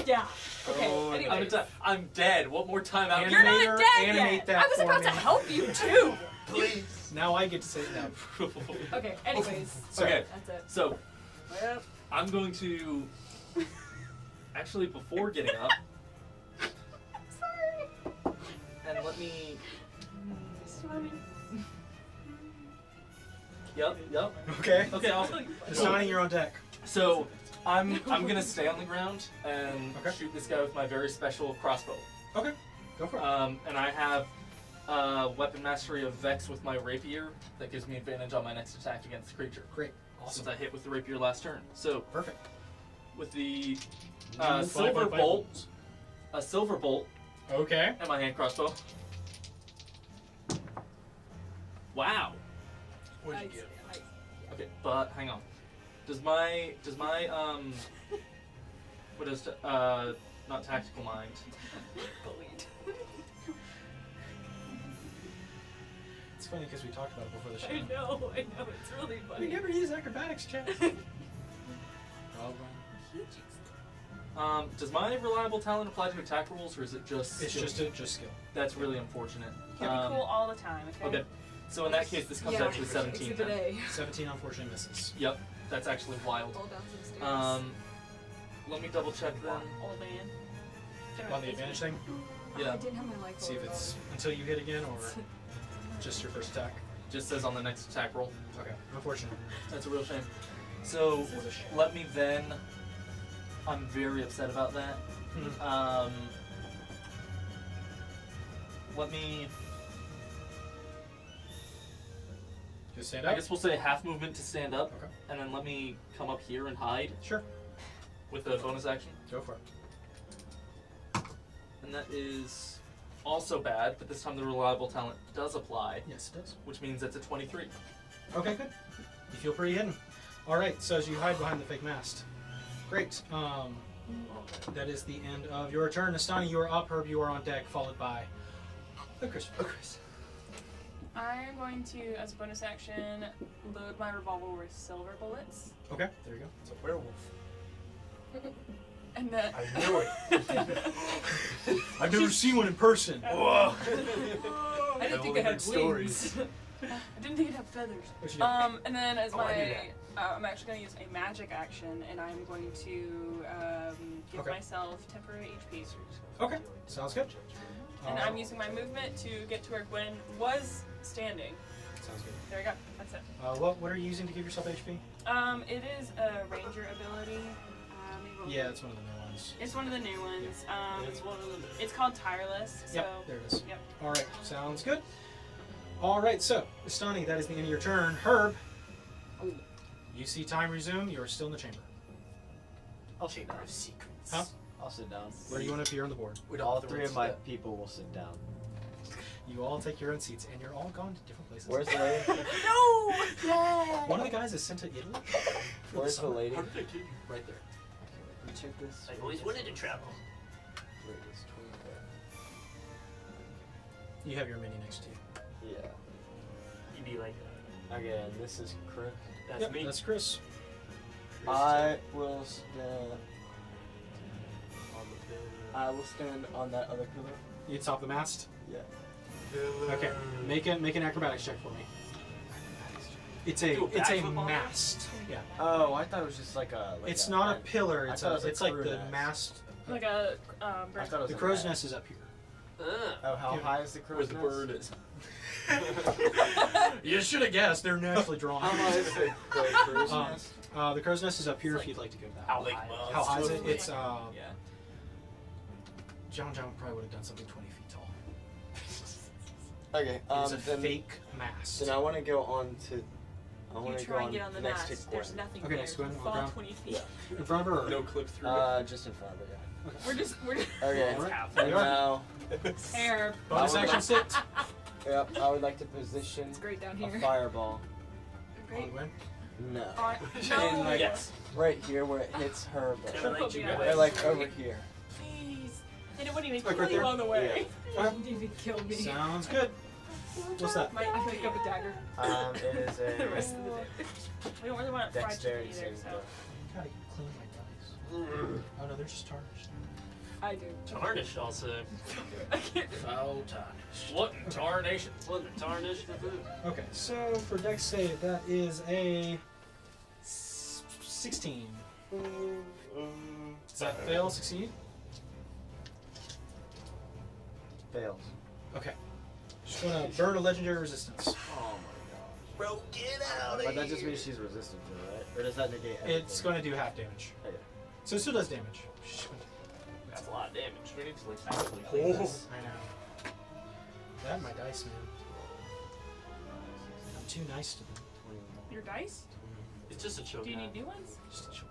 Yeah. Okay. Oh, anyways. I'm dead. What more time out? You're not Animator, dead animate yet. that I was for about me. to help you too. Please. Now I get to say no. Okay. Anyways. So, Okay. That's it. So, I'm going to actually before getting up. Sorry. And let me. Yep. Okay. Okay. Awesome. Assigning your own deck. So I'm gonna stay on the ground and Okay. shoot this guy with my very special crossbow. Okay. Go for it. And I have weapon mastery of Vex with my rapier that gives me advantage on my next attack against the creature. Great. Awesome. Since I hit with the rapier last turn. So Perfect. with the Five, silver five, five bolt, bolts. a silver bolt, Okay. and my hand crossbow. Wow. What'd you get? Okay, but hang on. Does my what is not tactical mind? It's funny because we talked about it before the show. I know, it's really We funny. never use acrobatics check. Does my reliable talent apply to attack rolls, or is it just? It's skill? just skill. That's really unfortunate. Can't be cool all the time, okay? Okay, so in that case, this comes out to a 17. Exhibit Then. A. 17 unfortunately misses. Yep, that's actually wild. Fall down some stairs. let me double check then. Old man. On the advantage thing? Yeah, I didn't have my life. See if it's until you hit again or just your first attack. just says on the next attack roll. Okay, unfortunate. That's a real shame. So What a shame. let me then. I'm very upset about that. Mhm. Let me. Just stand I up? guess we'll say half movement to stand up, Okay. and then let me come up here and hide Sure. with a bonus action. Go for it. And that is also bad, but this time the reliable talent does apply, Yes, it does. which means it's a 23. Okay, good. You feel pretty hidden. Alright, so as you hide behind the fake mast. Great. That is the end of your turn. Astani, you are up. Herb, you are on deck, followed by Chris. I'm going to, as a bonus action, load my revolver with silver bullets. Okay, there you go. It's a werewolf. And then. I knew it. I've never seen one in person. I didn't think only it had heard stories. wings. I didn't think it had feathers. What you do? And then as I my, knew I'm actually going to use a magic action, and I'm going to give Okay. myself temporary HP. Okay, sounds good. And I'm using my movement to get to where Gwen was standing. Sounds good. There we go. That's it. What are you using to give yourself HP? It is a ranger ability. Yeah, it's one of the new ones. It's one of the new ones. It's one of them. It's called Tireless. So. Yep, there it is. Yep. Alright, sounds good. Alright, so, Astani, that is the end of your turn. Herb, you see time resume. You are still in the chamber. I'll sit down. Secrets. Huh? I'll sit down. Where do you want to appear on the board? All three of my people will sit down. You all take your own seats, and you're all gone to different places. Where's the lady? No! One of the guys is sent to Italy. Where's the lady? How did I get you? Right there. Let me check this. I've always wanted to travel. Wait, it's 25. You have your mini next to you. Yeah. You'd be like, Okay, and this is Chris. that's Yep, me. that's Chris. I will stand. I will stand on that other pillar. You top the mast. Yeah. Okay, make an acrobatics check for me. It's a Do a backflip on mast. Yeah, Oh, I thought it was just like a. it's not a pillar. I It's thought it was a it's like crew the nest. mast. Like a I bird. thought it was The a crow's nest. nest is up here. Oh, how Yeah. high is the crow's nest? is. You should have guessed. They're naturally drawn. How high is the crow's Um, nest? The crow's nest is up here It's if you'd like to go back. How Like, high? How high is it? totally. It's Yeah. John probably would have done something 20 feet tall. Okay. It's a Then, fake mast. then I want to go on to. I You want to go try on and get on the next mast. to There's Gwen. nothing Okay, there. next to Gwen, You on fall ground. 20 feet. In front of her. Or? No clip through. Just in front of it. We're just Okay. Alright. half. And now, hair. Bonus I would action sit. yep, I would like to position It's great down a here. fireball. On Great. Gwen. No. No. like- Yes. Right here where it hits her. But Can I let you Yeah. they're guys? like over here. Please. And it wouldn't even Like kill right you there? on the way. You didn't even kill me. Sounds good. What's that? My, I picked up a dagger. It is the rest a of the day. We don't really want fried chicken dexterity either, saving so. throw. Gotta clean my dice. Oh no, they're just tarnished. I do. Tarnished also. Foul tarnish. What in tarnation? What the tarnished? Okay, so for dex save, that is a 16. Does that fail? Succeed? Fails. Okay. Just gonna burn a legendary resistance. Oh my gosh. Bro, get out But that just means she's resistant to it, right? Or does that negate everything? It's gonna do half damage. Okay. So it still does damage. That's a lot of damage. We need to like actually clean this. I know. That and my dice, man. I'm too nice to them. Your dice? It's just a choke. Do you need new ones? Just a choke.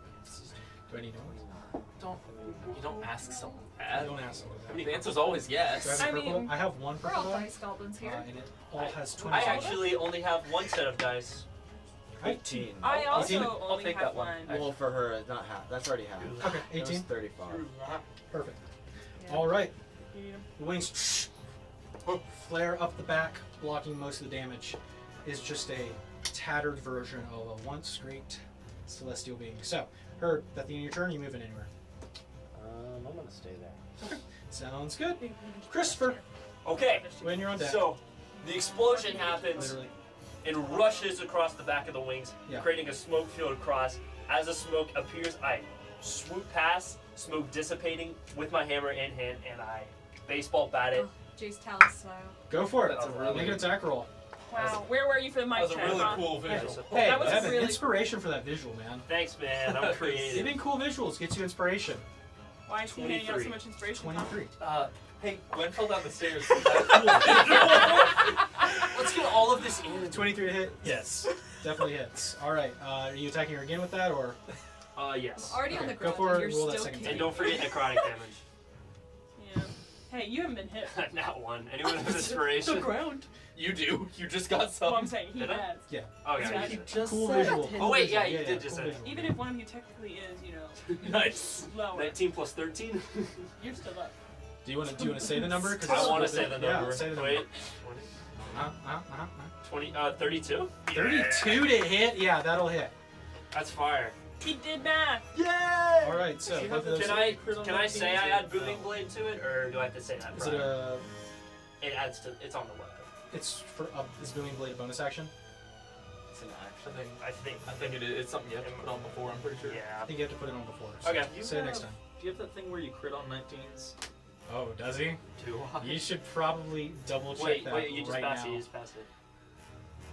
Do I need one? You don't ask someone I that. don't ask them I mean, that. the answer's always Do I yes. have a I purple? mean, I have one We're purple all die, dice goblins here. and it all has 20. I actually only have one set of dice. I 18. I also 18? I'll only take have that one. one. Well, for her, it's not half. That's already half. Okay, It was 18. 35. Perfect. Yeah. All right. You need 'em. The wings flare up the back, blocking most of the damage. Is just a tattered version of a once great celestial being. So, Herb, at the end of your turn, you moving anywhere? I'm gonna stay there. Sounds good. Christopher, Okay, when you're on deck. so the explosion happens. Literally. It rushes across the back of the wings, Yeah. creating a smoke field across. As the smoke appears, I swoop past, smoke dissipating with my hammer in hand, and I baseball bat it. Jace Talus style. Go for it. That's a really- Make an attack roll. Wow. Where were you for the mic That was a check? really huh? cool visual. Hey, That was a Evan, really- inspiration for that visual, man. Thanks, man. I'm creative. Even cool visuals gets you inspiration. Why is he handing out so 23. much inspiration? Huh? 23. Hey, Gwen fell down the stairs. Is that Let's get all of this in. 23 to hit. Yes. Definitely hits. All right. Are you attacking her again with that, or? Yes. Already on the Go ground. for and it, you're roll that still second And kicking. don't forget necrotic damage. Yeah. Hey, you haven't been hit. Not one. Anyone with inspiration? ground. You do. You just got some. Well, I'm saying he Did I? has. Oh, yeah. Yeah. you did. just Cool said visual. it. Oh, Cool wait, visual. yeah, you did just cool say it. visual. Even if one of you technically is, you know, Nice. lower, 19 plus 13? you're still up. Do you want to say the number? 'Cause I it's want to a say little the bit- number. Yeah, say the Wait. number. 20, 32? 32 to hit. Yeah, that'll hit. That's fire. He did math. Yay! All right. So both of those. Can I say I add booming blade to it, or do I have to say that? Is it a? It adds to. It's on the weapon. It's for. Is booming blade a bonus action? It's an I action. think it is. It's something you have to put on before. I'm pretty sure. I Yeah. think you have to put it on before. So Okay. Say it next time. Do you have that thing where you crit on 19s? Oh, does he? Too high. You should probably double check Wait, that you just right pass now. it. You just pass it.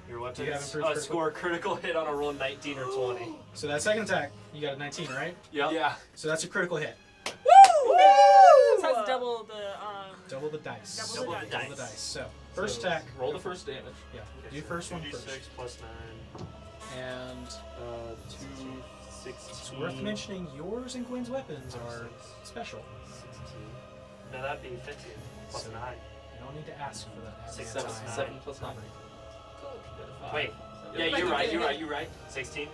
Your weapon. Do you have improved critical? Score a critical hit on a roll 19 or 20. So that second attack, you got a 19, right? Yep. Yeah. So that's a critical hit. So that's double the Double the dice. Double the Double the dice. So first attack. Roll the first damage. Yeah. Okay, Do so first one 2d6 first. plus 9. And 2, 16. it's worth mentioning yours and Gwen's weapons are special. 16. No, that'd be 15. Plus So- 9. You don't need to ask for that. Six, every seven, time. 7 plus 9. Wait. Yeah, Yeah, Like you're you right. did You're it. right. You're right. 16.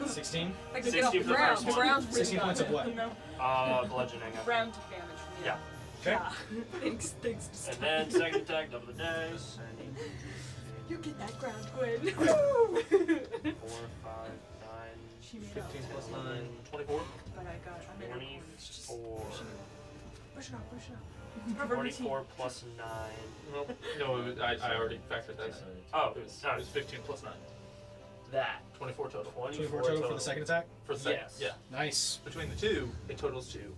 16? Like to get off 16 the for the ground. first The one. ground's pretty 16 points of good. what? no Bludgeoning. ground damage. Yeah. Okay. Yeah. Thanks. And then second attack, double the dice. And You get that ground, Gwen. 4, 5, 9, She made 15 up. plus 9, 24. But I made up. It's just 24. push it up, push it up. Have a routine. 24 plus 9. Nope. No, I already factored that in. Oh, It was, no. it was 15 plus 9. That. 24 total. 24 total for the second attack? For the second. Yes. Yeah. Nice. Between the two, it totals 2.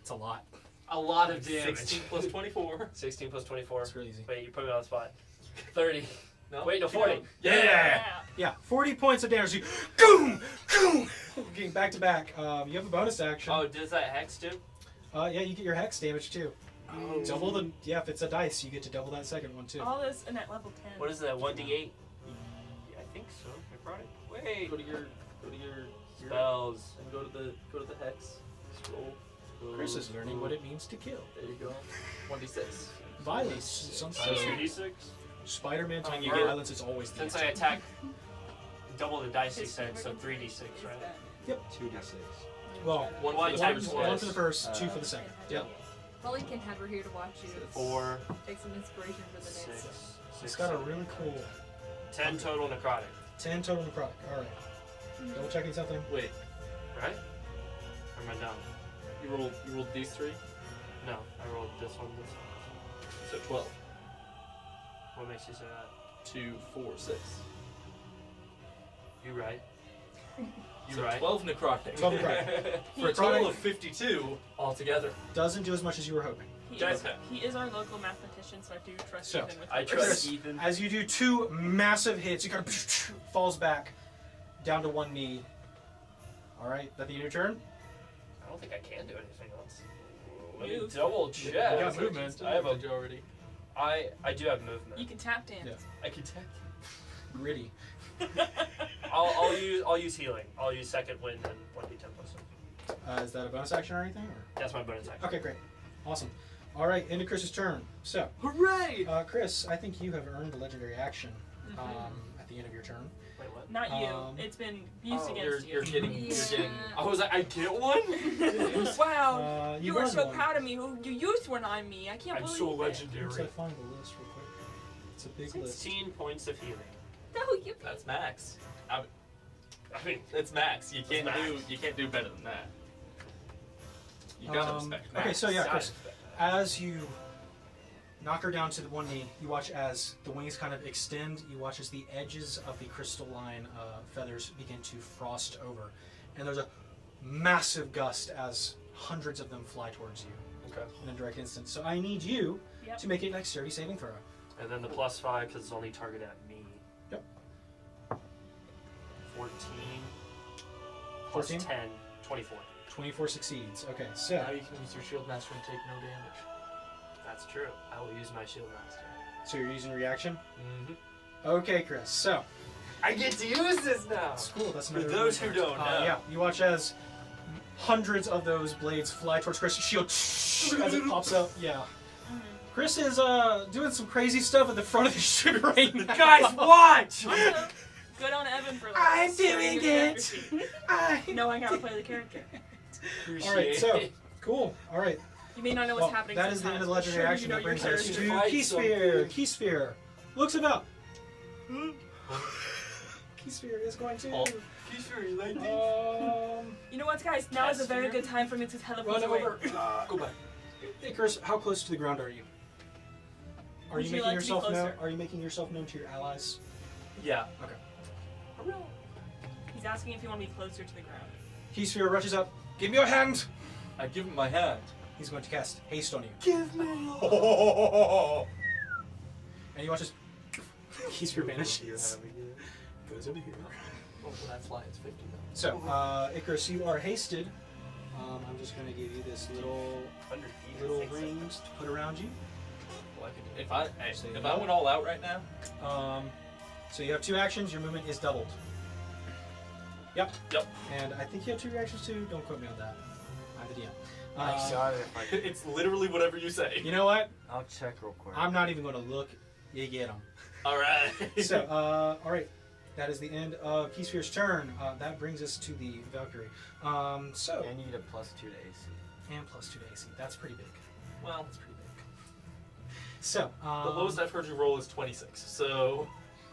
It's a lot. A lot of damage. 16 plus 24. 16 plus 24. It's really easy. Wait, you put me on the spot. 30. No? Wait, no, Keep 40. going. Yeah! Yeah, 40 points of damage. You goom! Goom! Getting back to back. You have a bonus action. Oh, does that hex too? Yeah, you get your hex damage too. Oh. Double the. Yeah, if it's a dice, you get to double that second one too. All this and at level 10. What is that? 1d8? I think so. Necrotic. Wait. Go to your Spells. and go to the hex. Scroll. Chris is learning what it means to kill. There you go. 1d6. Violence. Some So 2d6. Spider-Man talking you about get- violence is always the Since I answer. attack, double the dice you His said, so favorite 3d6, is right? that- 2d6. Well, One One for the attack first twice. one for the first, 2 for the second. Yep. Probably can have her here to watch you. 4, Take some inspiration for the 6, next. 6, It's got a 7, really cool 10 total necrotic, 10 total necrotic. All right. Double checking something. Wait, right? Or am I done? you rolled these 3, No, I rolled this one. This one. so 12. What makes you say that? 2, 4, 6. You right. You So right. 12 necrotic. 12 necrotic. For a total of 52 altogether. Doesn't do as much as you were hoping. He is our local mathematician, so I do trust So, Ethan with I numbers. trust Chris, Ethan. As you do 2 massive hits, you kind of falls back down to 1 knee. All right, that the end of your turn? I don't think I can do anything else. Let me Move. double You check. got movement. I have a. Did you already? I do have movement. You can tap dance. Yeah. I can tech. Gritty. I'll use healing. I'll use second wind and 1d10 plus. Is that a bonus action or anything? Or? That's my bonus action. Okay, great. Awesome. All right, into Chris's turn. So, Hooray! Chris, I think you have earned the legendary action at the end of your turn. Wait, what? Not you. Um, It's been used You're against you. getting. I was like, I get one. Wow. You You are earned so one. proud of me. You used one on me. I can't I'm believe so it. Once I legendary. find the list real quick. It's a big list. 16 points of healing. No, you. That's max. I mean, It's max. You can't max. do better than that. You gotta respect max. Okay, so yeah, Chris, Size. as you knock her down to the 1 knee, you watch as the wings kind of extend. You watch as the edges of the crystalline feathers begin to frost over, and there's a massive gust as hundreds of them fly towards you Okay. in a direct instant. So I need you Yep. to make a dexterity saving throw. And then the +5 because it's only targeted at me. Yep. 14. 14? 10. 24. 24 succeeds. Okay, so Now you can use your shield master and take no damage. That's true. I will use my shield master. so you're using reaction. Mm-hmm. Okay, Chris. So I get to use this now. that's cool. That's For another those really who good. don't know. Yeah, you watch as hundreds of those blades fly towards Chris' shield as it pops up. Yeah. Chris is doing some crazy stuff at the front of the ship right now. Guys, watch! Also, good on Evan for like. I'm starting doing your it. character sheet. Knowing how to play the character. All right, so cool. All right. You may not know what's happening. That is the end of the sometimes, legendary but action. sure That you know brings your us character. to Fight Keysphere. something. Keysphere looks about. Keysphere is going to. You know what, guys? Now is a very good time for me to teleport Run away. over. Go back. Icarus, how close to the ground are you? Are Would you you making like to be yourself known? closer? Are you making yourself known to your allies? Yeah. He's asking if you want to be closer to the ground. Keysphere rushes up. Give me your hand. I give him my hand. He's going to cast haste on you. Give me And you watch as Keysphere vanishes. Goes over here. Oh, when I fly, it's 50 though. So, Icarus, you are hasted. I'm just going to give you this little 100 feet. little rings to put around you. Well, if I went all out right now, So you have 2 actions. Your movement is doubled. Yep. Yep. And I think you have 2 reactions too. Don't quote me on that. I'm the DM. I saw it if I could. it's literally whatever you say. You know what? I'll check real quick. I'm not even going to look. You get them. All right. So, all right. That is the end of Keysphere's turn. That brings us to the Valkyrie. So, I need a +2 to AC. and +2 to AC. That's pretty big. Well, it's pretty big. So, The lowest I've heard you roll is 26. So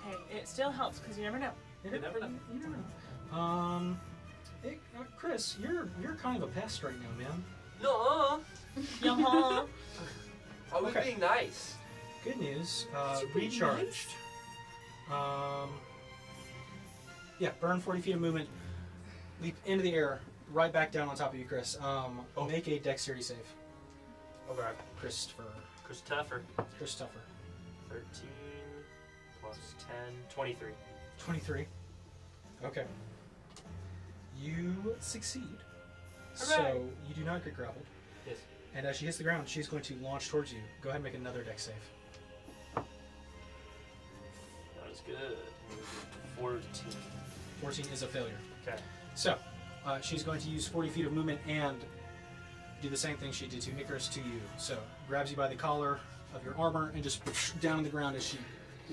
Hey, it still helps because you never know. you never know. You never know. Hey, Chris, you're kind of a pest right now, man. No. Yaha. I was Okay. being nice. Good news. You're pretty Recharged. Yeah, burn 40 feet of movement. Leap into the air, right back down on top of you, Chris. Make a dexterity save. Okay. Christopher. Christopher. 13 plus 10. 23. 23. Okay. You succeed. Hooray. So you do not get grappled. Yes. And as she hits the ground, she's going to launch towards you. Go ahead and make another dex save. That was good. 14. 14 is a failure. Okay. So, she's going to use 40 feet of movement and do the same thing she did to Icarus to you. So, grabs you by the collar of your armor and just down on the ground as she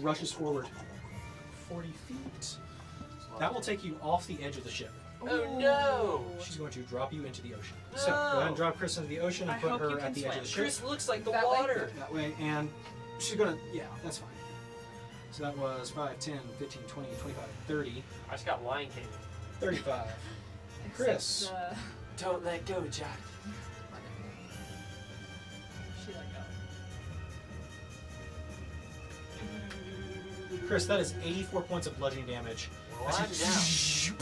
rushes forward. 40 feet. That will take you off the edge of the ship. Oh no! She's going to drop you into the ocean. So, go ahead and drop Chris into the ocean and I put hope you her can at the edge of the ship. Chris looks like the That way? water. That way, and she's gonna, yeah, that's fine. So that was 5, 10, 15, 20, 25, 30, I just got Lion King. 35. Chris. Except, Don't let go, Jack. she let go. Chris, that is 84 points of bludgeoning damage. Well, As I'm she down.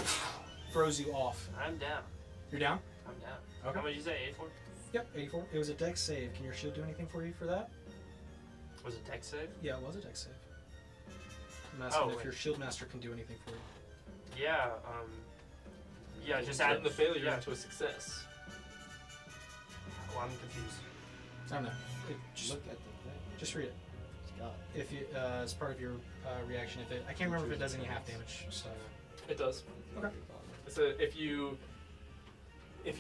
throws you off. I'm down. You're down? I'm down. Okay. How much did you say? 84? Yep, 84. It was a dex save. Can your shield do anything for you for that? Was it dex save? Yeah, it was a dex save. I'm asking Oh, if wait. your shield master can do anything for you. Yeah, yeah, just Turn add the failure yeah. into a success. Well, I'm confused. I don't know. Just, Look at the thing. just read it. God. If you, as part of your reaction, if it, I can't remember if it does any half damage stuff. It does. Okay. So if you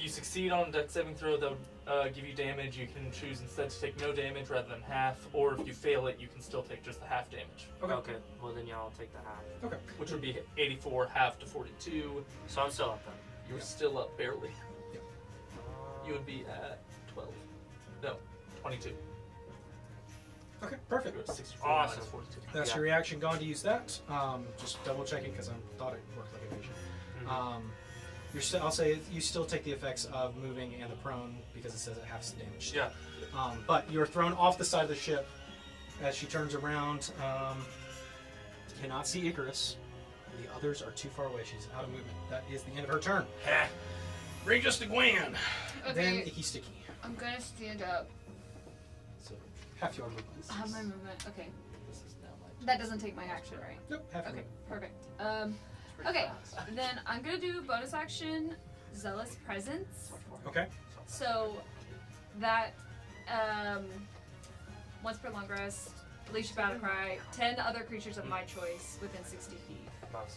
succeed on a dex saving throw that would give you damage, you can choose instead to take no damage rather than half, or if you fail it, you can still take just the half damage, Okay. Well, then yeah, I'll take the half. Okay. which would be 84 half to 42. So I'm still up then. You're Yeah. still up barely. Yep. You would be at 12. No, 22. Okay, perfect. You're at 64 Awesome. minus 42. That's Yeah. your reaction. Gone to use that. Just double checking because I thought it worked like evasion. Mhm. You're still. I'll say you still take the effects of moving and the prone because it says it halves the damage. Yeah. But you're thrown off the side of the ship as she turns around. Cannot see Icarus. The others are too far away. She's out of movement. That is the end of her turn. Ha! Bring us to Gwen. Then Okay, Icky Sticky. I'm gonna stand up. So half your movement. I have my movement. Okay. This is now my That doesn't take my action, right? Nope, half your Okay, movement. perfect. Okay, then I'm gonna do bonus action, Zealous Presence. Okay. So that once per long rest, Alicia Battle Cry, 10 other creatures of my choice within 60 feet.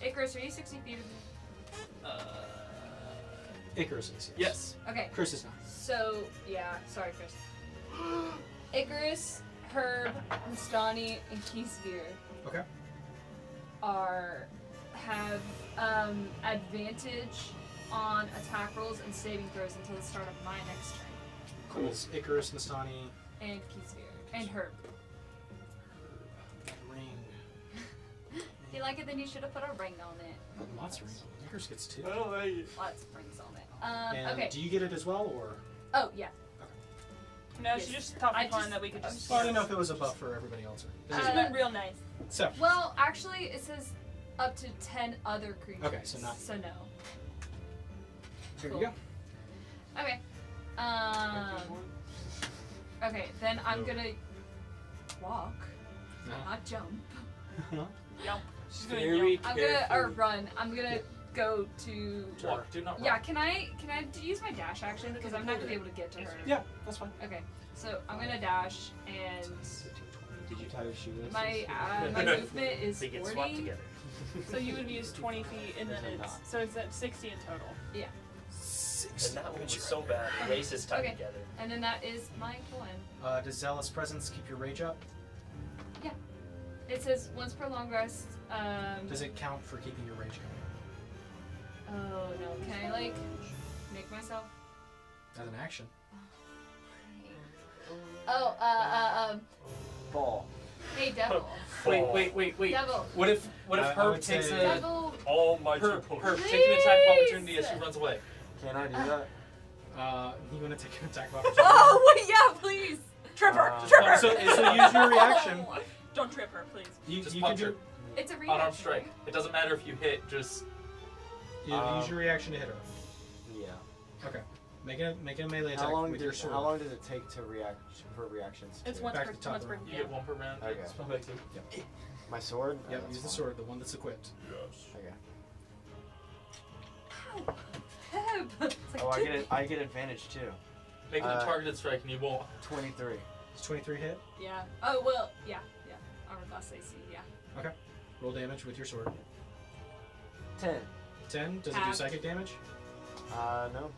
Icarus, are you 60 feet of me? Icarus is. Yes. Okay, Chris is not. so yeah, sorry, Chris. Icarus, Herb, Mastani, and Keysphere Okay. have advantage on attack rolls and saving throws until the start of my next turn. Cool. It's Icarus, Nastani, And Keysphere. And Herb. Ring. If you like it, then you should have put a ring on it. Lots of rings. Icarus gets 2. Lots of rings on it. And Okay. do you get it as well, or? Oh, yeah. No, Yes. she just thought I it fun just- that we could just. Well, I didn't know if it was a buff for everybody else. Or... She's been real nice. So. Well, actually, it says up to 10 other creatures. Okay, so not- So no. Here Cool. you go. Okay. Okay, then I'm gonna walk, not jump. Yep. She's gonna Very yell. I'm gonna or run. I'm gonna go to. Walk, do not run. Yeah, can I use my dash action because I'm not gonna be able to get to her. Yeah, that's fine. Okay, so I'm gonna dash and Did you tie your shoelaces? my movement is They get swapped 40. together. So you would use 20 feet, and then There's a it's knot. so it's at 60 in total. And that one was so bad. The races tied Okay. together. And then that is my one. Does Zealous Presence keep your rage up? It says once per long rest. Does it count for keeping your rage going? Oh no! Can I make myself? As an action. Oh, Ball. hey devil, Wait. devil, What if I Herb would takes say- a devil. Almighty Herb potion. takes an attack of opportunity Please! as she runs away? Can I do that? You want to take an attack of opportunity? Oh wait, yeah, please. Trip her! Uh, Trip her! So use your reaction. Don't trip her, please. You Just can punch her. do. It's a reaction. Unarmed strike. It doesn't matter if you hit, just Use your reaction to hit her. Yeah. Okay. Make it a melee attack How long, with your sword. does it take to react for reactions? It's to- once Back per to the top once of per. the round. you get one per round. Okay. It's back to you. My sword? Yep, that's use the fine. sword, the one that's equipped. Okay. Herb. It's like, Oh, I get advantage too. Make it a targeted strike, and you won't. 23. Does 23 hit? Yeah. Oh well. Yeah. Armor class AC. Yeah. Roll damage with your sword. 10. 10. Does it do Halved. psychic damage? No.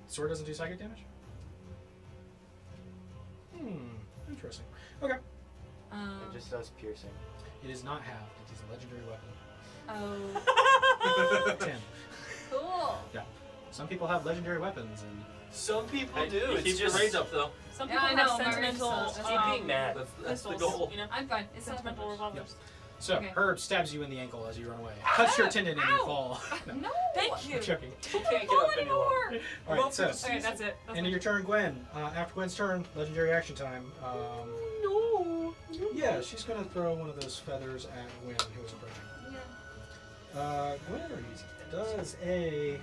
Sword doesn't do psychic damage? Interesting. Okay. It just does piercing. It is not halved. It is a legendary weapon. Oh. 10. Cool. Some people have legendary weapons, and Some people Hey, do. you It's keep your just rage up though. Some Yeah, people I have know, my sentimental. rage sucks. keep being mad. That's the pistols, goal. you know, I'm fine. It's sentimental sentimental. revolvers. so Okay. Herb stabs you in the ankle as you run away. Cuts your tendon and you Ow! fall. No, No. Thank you. I'm joking. You can't get Fall up any longer. anymore. All right, so Okay, that's it. That's end of your turn, Gwen. After Gwen's turn, legendary action time. No. Yeah, she's gonna throw one of those feathers at Gwen, who is approaching. Yeah. Gwen does a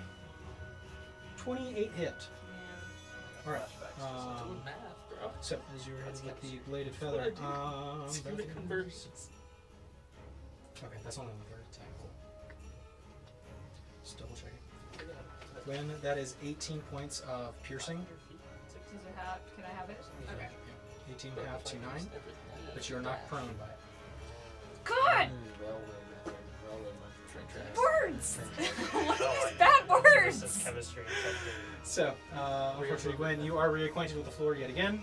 28 hit. All right. Doing math, bro. So as you're headed with the bladed That's what I feather, It's gonna both- convert. Okay, that's only on the third attack. Cool. Just double checking. Gwen, that is 18 points of piercing. These are half. Can I have it? Okay. Yeah, 18 half to 9, but you're not prone by it. God. Railway Words. What Oh, is bad This is words? chemistry. So, unfortunately, Gwen, you are reacquainted with the floor yet again.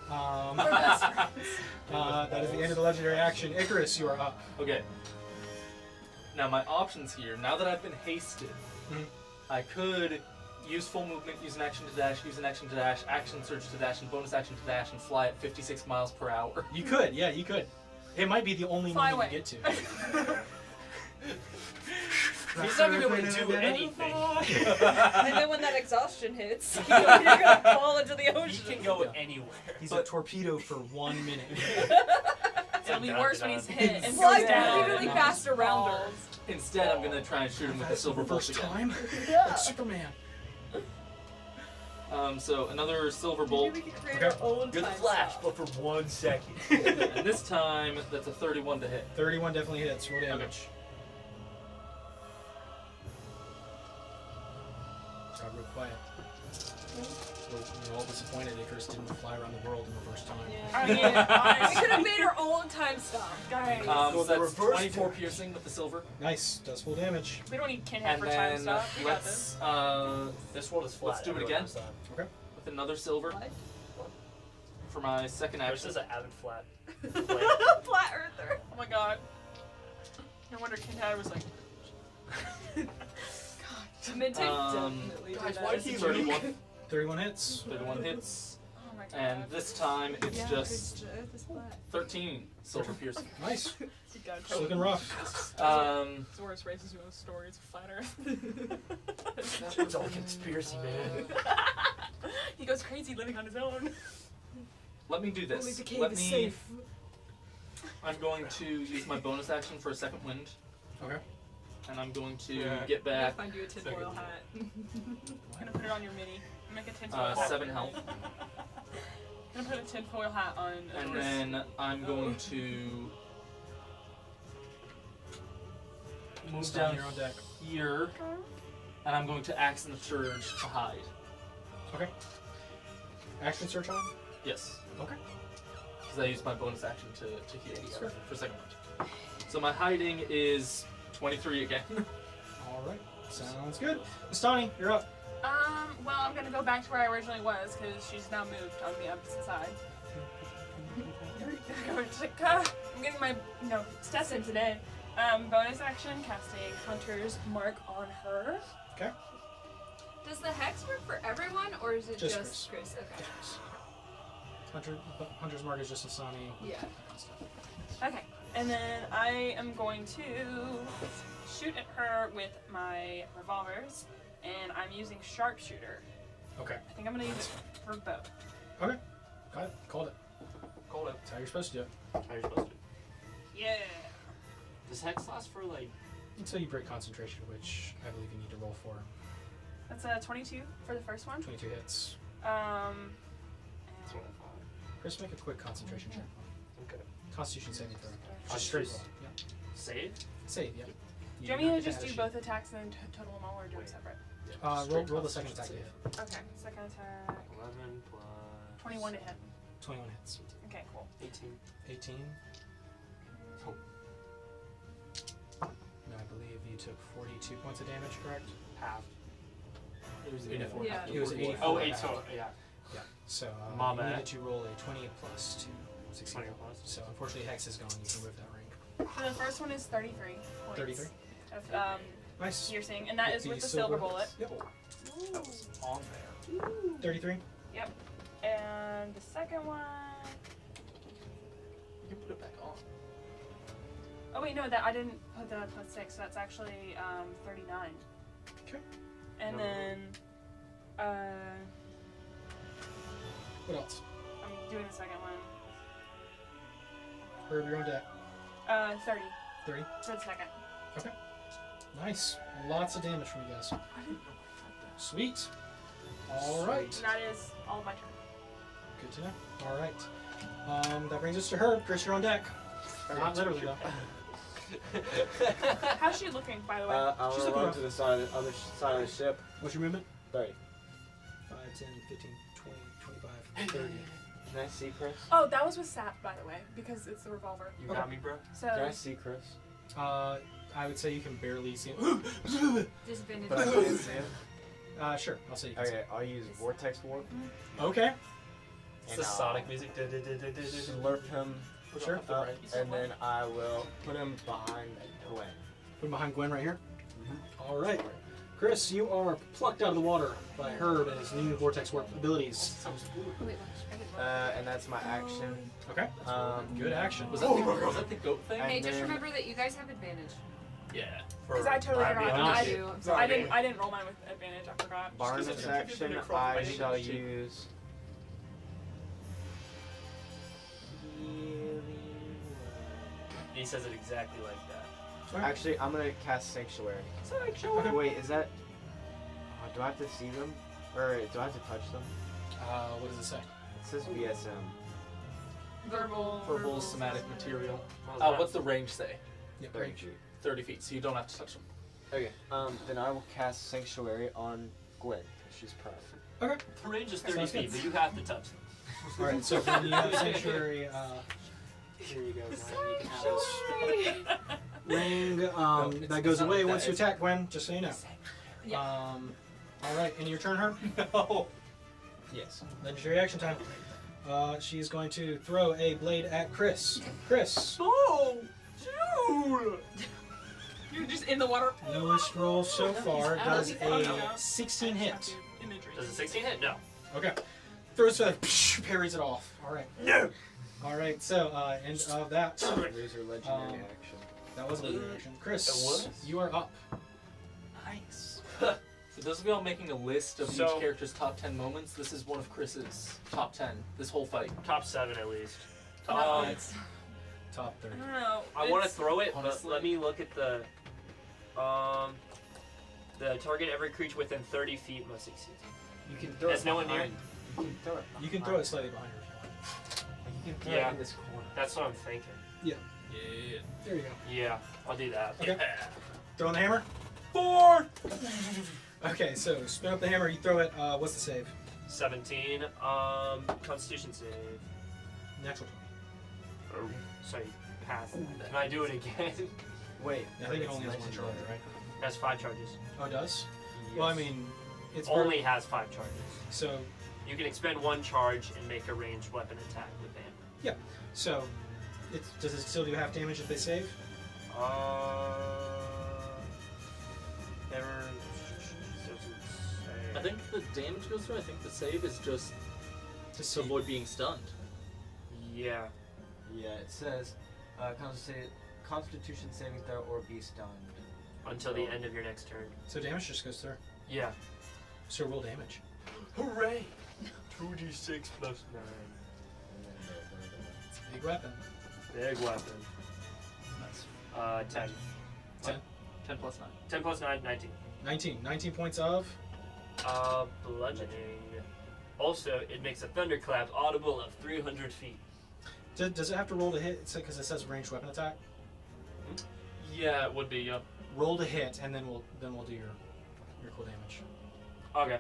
We're That is the end of the legendary action. Icarus, you are up. Okay. Now my options here. Now that I've been hasted, Mhm. I could use full movement, use an action to dash, use an action to dash, action surge to dash, and bonus action to dash, and fly at 56 miles per hour. You could, yeah, you could. It might be the only Fly movement away. you get to. He's not gonna be able to do anything. And then when that exhaustion hits, you're gonna fall into the He ocean. can go anywhere. He's a torpedo for 1 minute. It'll be worse when he's hit and Fly goes down. really, really and fast around her. falls. Instead, I'm gonna try and shoot him with the silver bolt First again. time? Like Superman. So another silver bolt, Maybe we could create Okay. our own You're the time Flash, stop. but for 1 second. and this time that's a 31 to hit. 31 definitely hits. Roll damage. Got real quiet. We're all disappointed Icarus didn't fly around the world in the first time. I mean, honestly, We could have made our own time stop. guys. So that's reverse 24 damage. piercing with the silver, Nice. Does full damage. we don't need Ken and for time then stop. We got this. let's This world is flat. Let's do it everyone again. knows that. with another silver What? for my second There's action. just an avid flat. Flat earther. Oh my god. No wonder Ken Dad was like, Mid take definitely guys, do why that. do you- 31, 31 hits. 31 hits, Oh my god. and this time it's Yeah, just Earth is flat. 13 silver piercing. Nice. You got It's looking rough. Zorus raises you a story. It's a flat Earth. It's all conspiracy, man. He goes crazy living on his own. Let me do Only this. the cave Let is me. safe. I'm going to use my bonus action for a second wind, Okay. and I'm going to Yeah. get I'm gonna back find you a tinfoil hat. I'm gonna put it on your mini. Make a tinfoil hat. 7 health, I'm gonna put a tinfoil hat on. and then I'm going to move Stand down here on deck. here, and I'm going to accent the surge to hide. Okay. Action search on? Yes. Okay. Because I used my bonus action to heal for second round. So my hiding is 23 again. Alright. Sounds good. Astani, you're up. Well, I'm gonna go back to where I originally was because she's now moved on the opposite side. I'm getting my stats in today. Bonus action, casting Hunter's Mark on her. Okay. Does the hex work for everyone, or is it Just just Chris? Okay. Hunter's Mark is just Astani. Yeah. Okay, and then I am going to shoot at her with my revolvers, and I'm using sharpshooter. Okay. I think I'm gonna use it for both. Okay. Got it. Called it. Called it. That's how you're supposed to do it. How are you supposed to? Yeah. Does Hex last for like? Until you break concentration, which I believe you need to roll for. That's a 22 for the first one. 22 hits. And Chris, make a quick concentration check. Okay. Constitution saving throw. Constitution. Just straight roll. Yeah. Save? Save, yeah. do you want me to just do both attacks and then total them all, or do them separate? Roll the second attack. Dave. Okay, second attack. 11 plus 21 to hit. 21 hits. Okay, cool. 18. 18. Oh. No, I believe you took 42 points of damage, correct? Half. It was 84. Yeah. It was 84. Oh, 8 so yeah. Yeah. So My you bad. needed to roll a 20 plus to succeed. 20 plus. So unfortunately, Hex is gone. You can remove that ring. So the first one is 33 points 33. of Nice. piercing, and that is with the silver bullet. Yep. That was on there. 33. Yep. And the second one. You put it back on. Oh wait, no, that I didn't put the +6. So that's actually 39. Okay. And No. then What else? I'm doing the second one. Herb, you're on deck. 30 30. for the second. Nice. Lots of damage from you guys. Sweet. All right. And that is all of my turn. Good to know. All right. That brings us to Herb. Chris, you're on deck. Not literally, though. How's she looking, by the way? I'll She's run looking to the side of the other side of the ship. What's your movement? 30. 5, 10, 15, 20, 25, 30. Can I see Chris? Oh, that was with Sap, by the way, because it's the revolver. You got me, bro? So Can I see Chris? I would say you can barely see Disadvantage. But I can't see him. Sure, I'll say you can Okay, I'll use Vortex Warp. see. Okay. It's the And Sonic music. Slurp him Sure. up, and then I will put him behind Gwen. Put him behind Gwen right here. All right. Chris, you are plucked out of the water by Herb and his new Vortex Warp abilities. Wait, And that's my action. Okay. Good action. Was that, was that the goat thing? And Hey, just then- remember that you guys have advantage. Yeah. because I totally forgot. being I, honest. do. So I didn't roll mine with advantage. I forgot. Bonus Just 'cause action, it's I different. shall use. He says it exactly like that. Alright. Actually, I'm gonna cast Sanctuary. Okay. Wait, is that? Do I have to see them, or do I have to touch them? What does it say? It says VSM. Verbal somatic material. What's What's the range say? Yep, 30 range. feet. 30 feet, so you don't have to touch them. Okay. Then I will cast Sanctuary on Gwen, because she's prone. Okay. The range is 30 Sounds feet, good. but you have to touch them. Alright, so when you have Sanctuary Here you go, Gwen. You can have it. ring, it's that goes not away like that, once you it's- attack Gwen, just so you know. Yeah. Alright, and your turn, her? No. Yes. Legendary action time. She's going to throw a blade at Chris. Chris, Oh! Dude! You're just in the water. lowest roll so far does a 16 hit. Does a 16 hit? No. Okay. Throws it, parries it off. Alright. No! Alright, so, end of that. Lose her legendary Um, action. That was a legendary action. Chris, It was? you are up. Nice. For those of y'all making a list of So- each character's top 10 moments, this is one of Chris's top 10. This whole fight. Top 7 at least. No, Um, it's, Top 30. I don't know. I want to It's- throw it, but honestly- let me look at the target every creature within 30 feet must succeed. You can throw There's it no one near. behind. You can throw it. You can throw it slightly behind her if you want. Like, you can throw Yeah. it in this corner. That's what I'm thinking. Yeah. There you go. Yeah, I'll do that. Okay. Throwing the hammer? 4! Okay, so spin up the hammer, you throw it, what's the save? 17. Constitution save. Natural Sorry, pass. Can I do it again? Wait. 20. I think it it's only has one charge, legendary. right? That's 5 charges. Oh, it does? Yes. Well, I mean, it's Only has 5 charges. so You can expend 1 charge and make a ranged weapon attack with the hammer. so does it still do half damage if they save? Hammer doesn't say. I think the damage goes through. I think the save is just To to see. avoid being stunned. Yeah. Yeah, it says Constitution saving throw or be stunned. Until the end of your next turn. So damage just goes through. Yeah. So roll damage. Hooray! 2d6 plus 9. It's a big weapon. Big weapon. Nice. 10. 10 plus 9. 10 plus 9, 19. 19 points of. Bludgeoning. Also, it makes a thunderclap audible of 300 feet. Does it have to roll to hit? Because it says ranged weapon attack. Yeah, it would be. Yep. Roll to hit, and then we'll do your cool damage. Okay.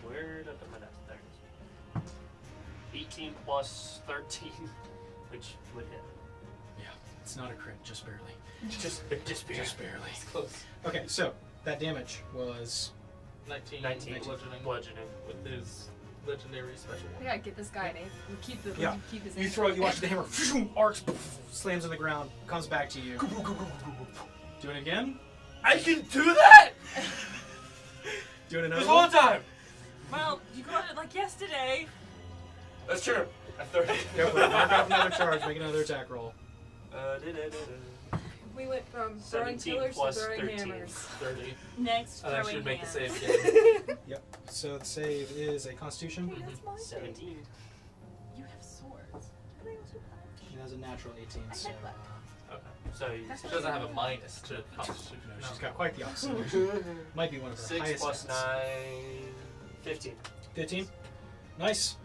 Where did I put my dice? There it is. 18 plus 13, which would hit. It's not a crit, just barely. Just barely. Just barely. It's close. Okay, so that damage was 19. 19. Bludgeoning. Bludgeoning. With his legendary special we one. gotta get this guy an we keep the Yeah. we keep his you throw it. You watch the hammer arcs, slams on the ground, comes back to you. Do it again. I can do that? Do it another This whole one. time! Well, you got it like yesterday. That's true. I 30. Go for it. Mark off another charge. Make another attack roll. We went from throwing 17 pillars to plus throwing 13. hammers. 30. Next, And I throwing should make the hands. save again. Yep. So the save is a Constitution. Hey, that's my 17. You have swords. She has a natural 18. So Okay. So you That's She doesn't have a minus to Constitution. no, she's got quite the opposite. Might be one of her 6 highest. plus stats. 9. 15. 15. Nice.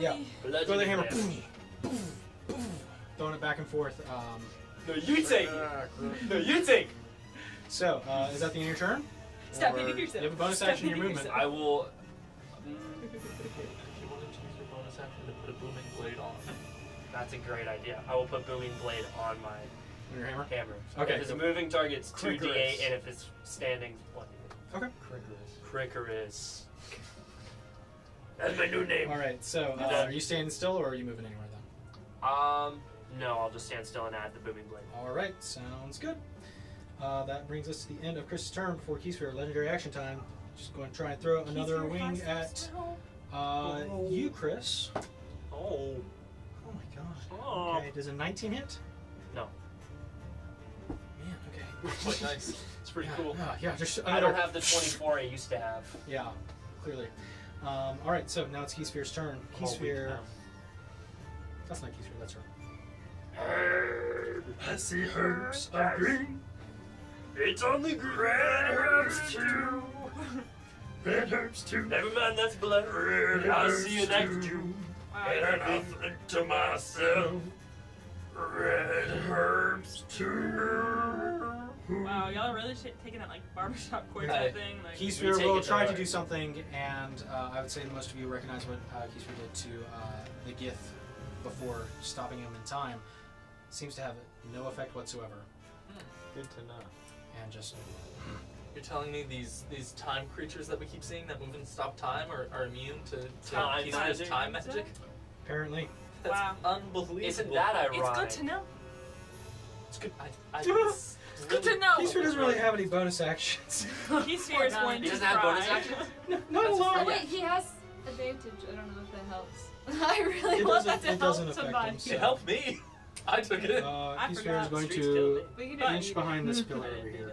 Yeah. Throw the Bludgeoning hammer. damage. Throwing it back and forth. No, you take it. No, you take it. So is that the end of your turn? Stop Or hitting yourself. You have a bonus Stop action in your hitting movement. I will. If you wanted to use your bonus action to put a booming blade on. That's a great idea. I will put booming blade on my On your hammer. hammer. Okay. If it's a moving target, it's 2d8, Crickerous. and if it's standing, 1d8. Okay. Crickerous. That's my new name. All right. So are you standing still or are you moving anywhere then? No, I'll just stand still and add the booming blade. All right. Sounds good. That brings us to the end of Chris's turn before Keysphere. Legendary action time. Just going to try and throw another wing at you, Chris. Oh. Oh my god. Oh. Okay. Does a 19 hit? No. Man. Okay. Quite nice. It's pretty cool. Yeah. Just I don't have the 24 I used to have. Yeah. Clearly. All right. So now it's Keysphere's turn. Keysphere. That's not Keysphere. That's her. I see herbs of green. It's on the ground. Hurts too. It hurts too. Never mind, that's blood. I'll see you next June. And nothing to myself. Red hurts too. Wow, y'all are really taking that like barbershop quartet thing. Like, Keysphere will try to do something, and I would say most of you recognize what Keysphere did to the Gith before stopping him in time. Seems to have no effect whatsoever. Good to know. And just... You're telling me these time creatures that we keep seeing that move and stop time are immune to Time magic? time magic? Apparently. That's Wow. unbelievable. Isn't that ironic? it's good to know. It's good. It's good to know. Keysphere doesn't really have any bonus actions. Keysphere is going He to doesn't have bonus cry. actions? No, not That's a lot. Oh wait, he has advantage. I don't know if that helps. I really It want doesn't, to it help doesn't affect somebody. him. So. It helped me. I took it. I Keysphere is forgot. going Streets to killed me. We can do inch it. behind this pillar over here.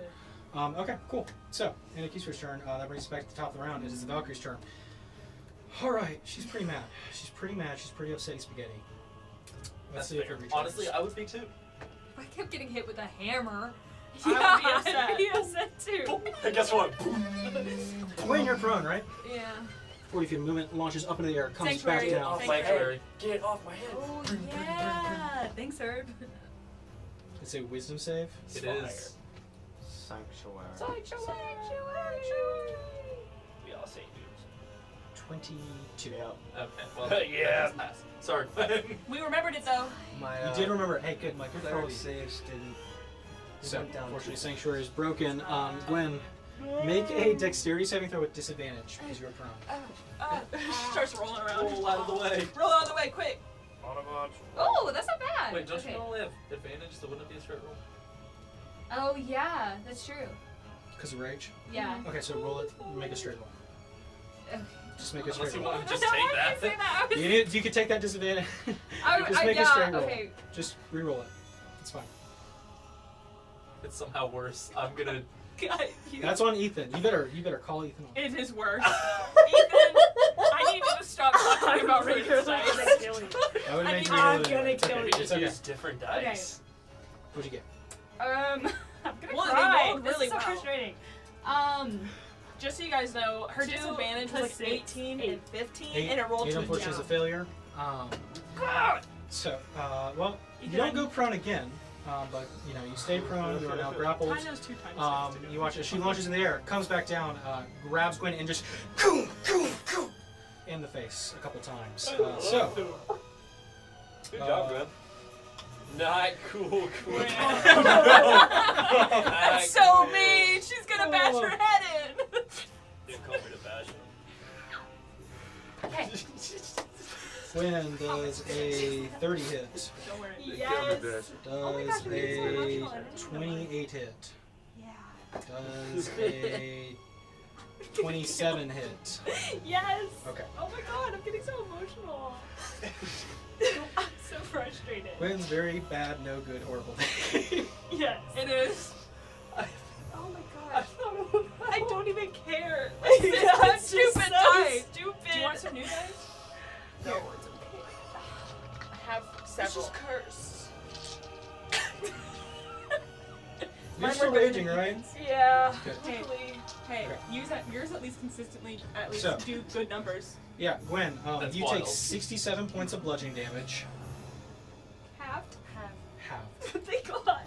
Okay, cool. So, in Keysphere's turn, that brings us back to the top of the round. It is the Valkyrie's turn. Alright, she's pretty mad. She's pretty mad. She's pretty upset spaghetti. Let's That's see if fair. it reaches. Honestly, I would be too. I kept getting hit with a hammer. I would be upset. I'd be upset too. And guess what? Wayne, you're prone, right? Yeah. 40 feet of movement, launches up into the air, comes Sanctuary. back down. Off my Sanctuary. head. Get off my head. Oh yeah. Thanks, Herb. It's a wisdom save. It is. Sanctuary. We all say dudes. 22. Yep. Okay. Well, Yeah. that pass. Sorry. We remembered it though. My You did remember. Hey, good, Mike. Good for all cleric you. saves didn't. It So, went down unfortunately, to- Sanctuary is broken. Gwen, make a dexterity saving throw with disadvantage because you're prone. Starts rolling around. Roll out of the way. Roll out of the way, quick. Autobots. Oh, that's not bad. Wait, don't okay. you only have advantage, so wouldn't it be a straight roll? Oh yeah, that's true. Because of rage? Yeah. Okay, so roll it. Make a straight roll. Okay. Just make a Unless straight you roll. want to just take that. You can take that disadvantage. Just make a yeah, straight roll. okay. Just re-roll it. It's fine. If it's somehow worse, I'm gonna. God, That's on Ethan. You better call Ethan on. It is worse. Ethan, I need you to stop talking about Raider's dice. I would I make need- you roll I'm it gonna anyway. It's kill okay. We It's just okay. use different dice. What'd you get? I'm gonna Well, they cry. rolled This really is so well. frustrating. Just so you guys know, her 2 disadvantage was plus like 18 and 15, and it rolled Eight to a unfortunately is a down. failure. So, well, you Ethan, don't go prone again, but you know you stay prone. You are now grappled. I knows 2 times. You watch as she launches in the air, comes back down, grabs Gwen, and just coom, coom, coom, in the face a couple times. Good job, man. Not cool. That's so mean. She's gonna bash her head in. Didn't call me to bash him. Okay. Gwen does a 30 hit. Don't worry. Yes. Does my gosh, we did so much a fun. 28 hit. Yeah. Does a 27 hit. Yes. Okay. Oh my god, I'm getting so emotional. I'm so frustrated. Gwen's very bad, no good, horrible. Yes. It is. Oh my god. I don't even care. It's Stupid so dice. Stupid. Do you want some new dice? No, it's okay. I have several. Curse. You're still raging, right? Yeah. Good. Hey, Okay. use that. Yours at least consistently. At least So. do good numbers. Yeah, Gwen, That's you wild. take 67 points of bludgeoning damage. Halved? Half. Thank God.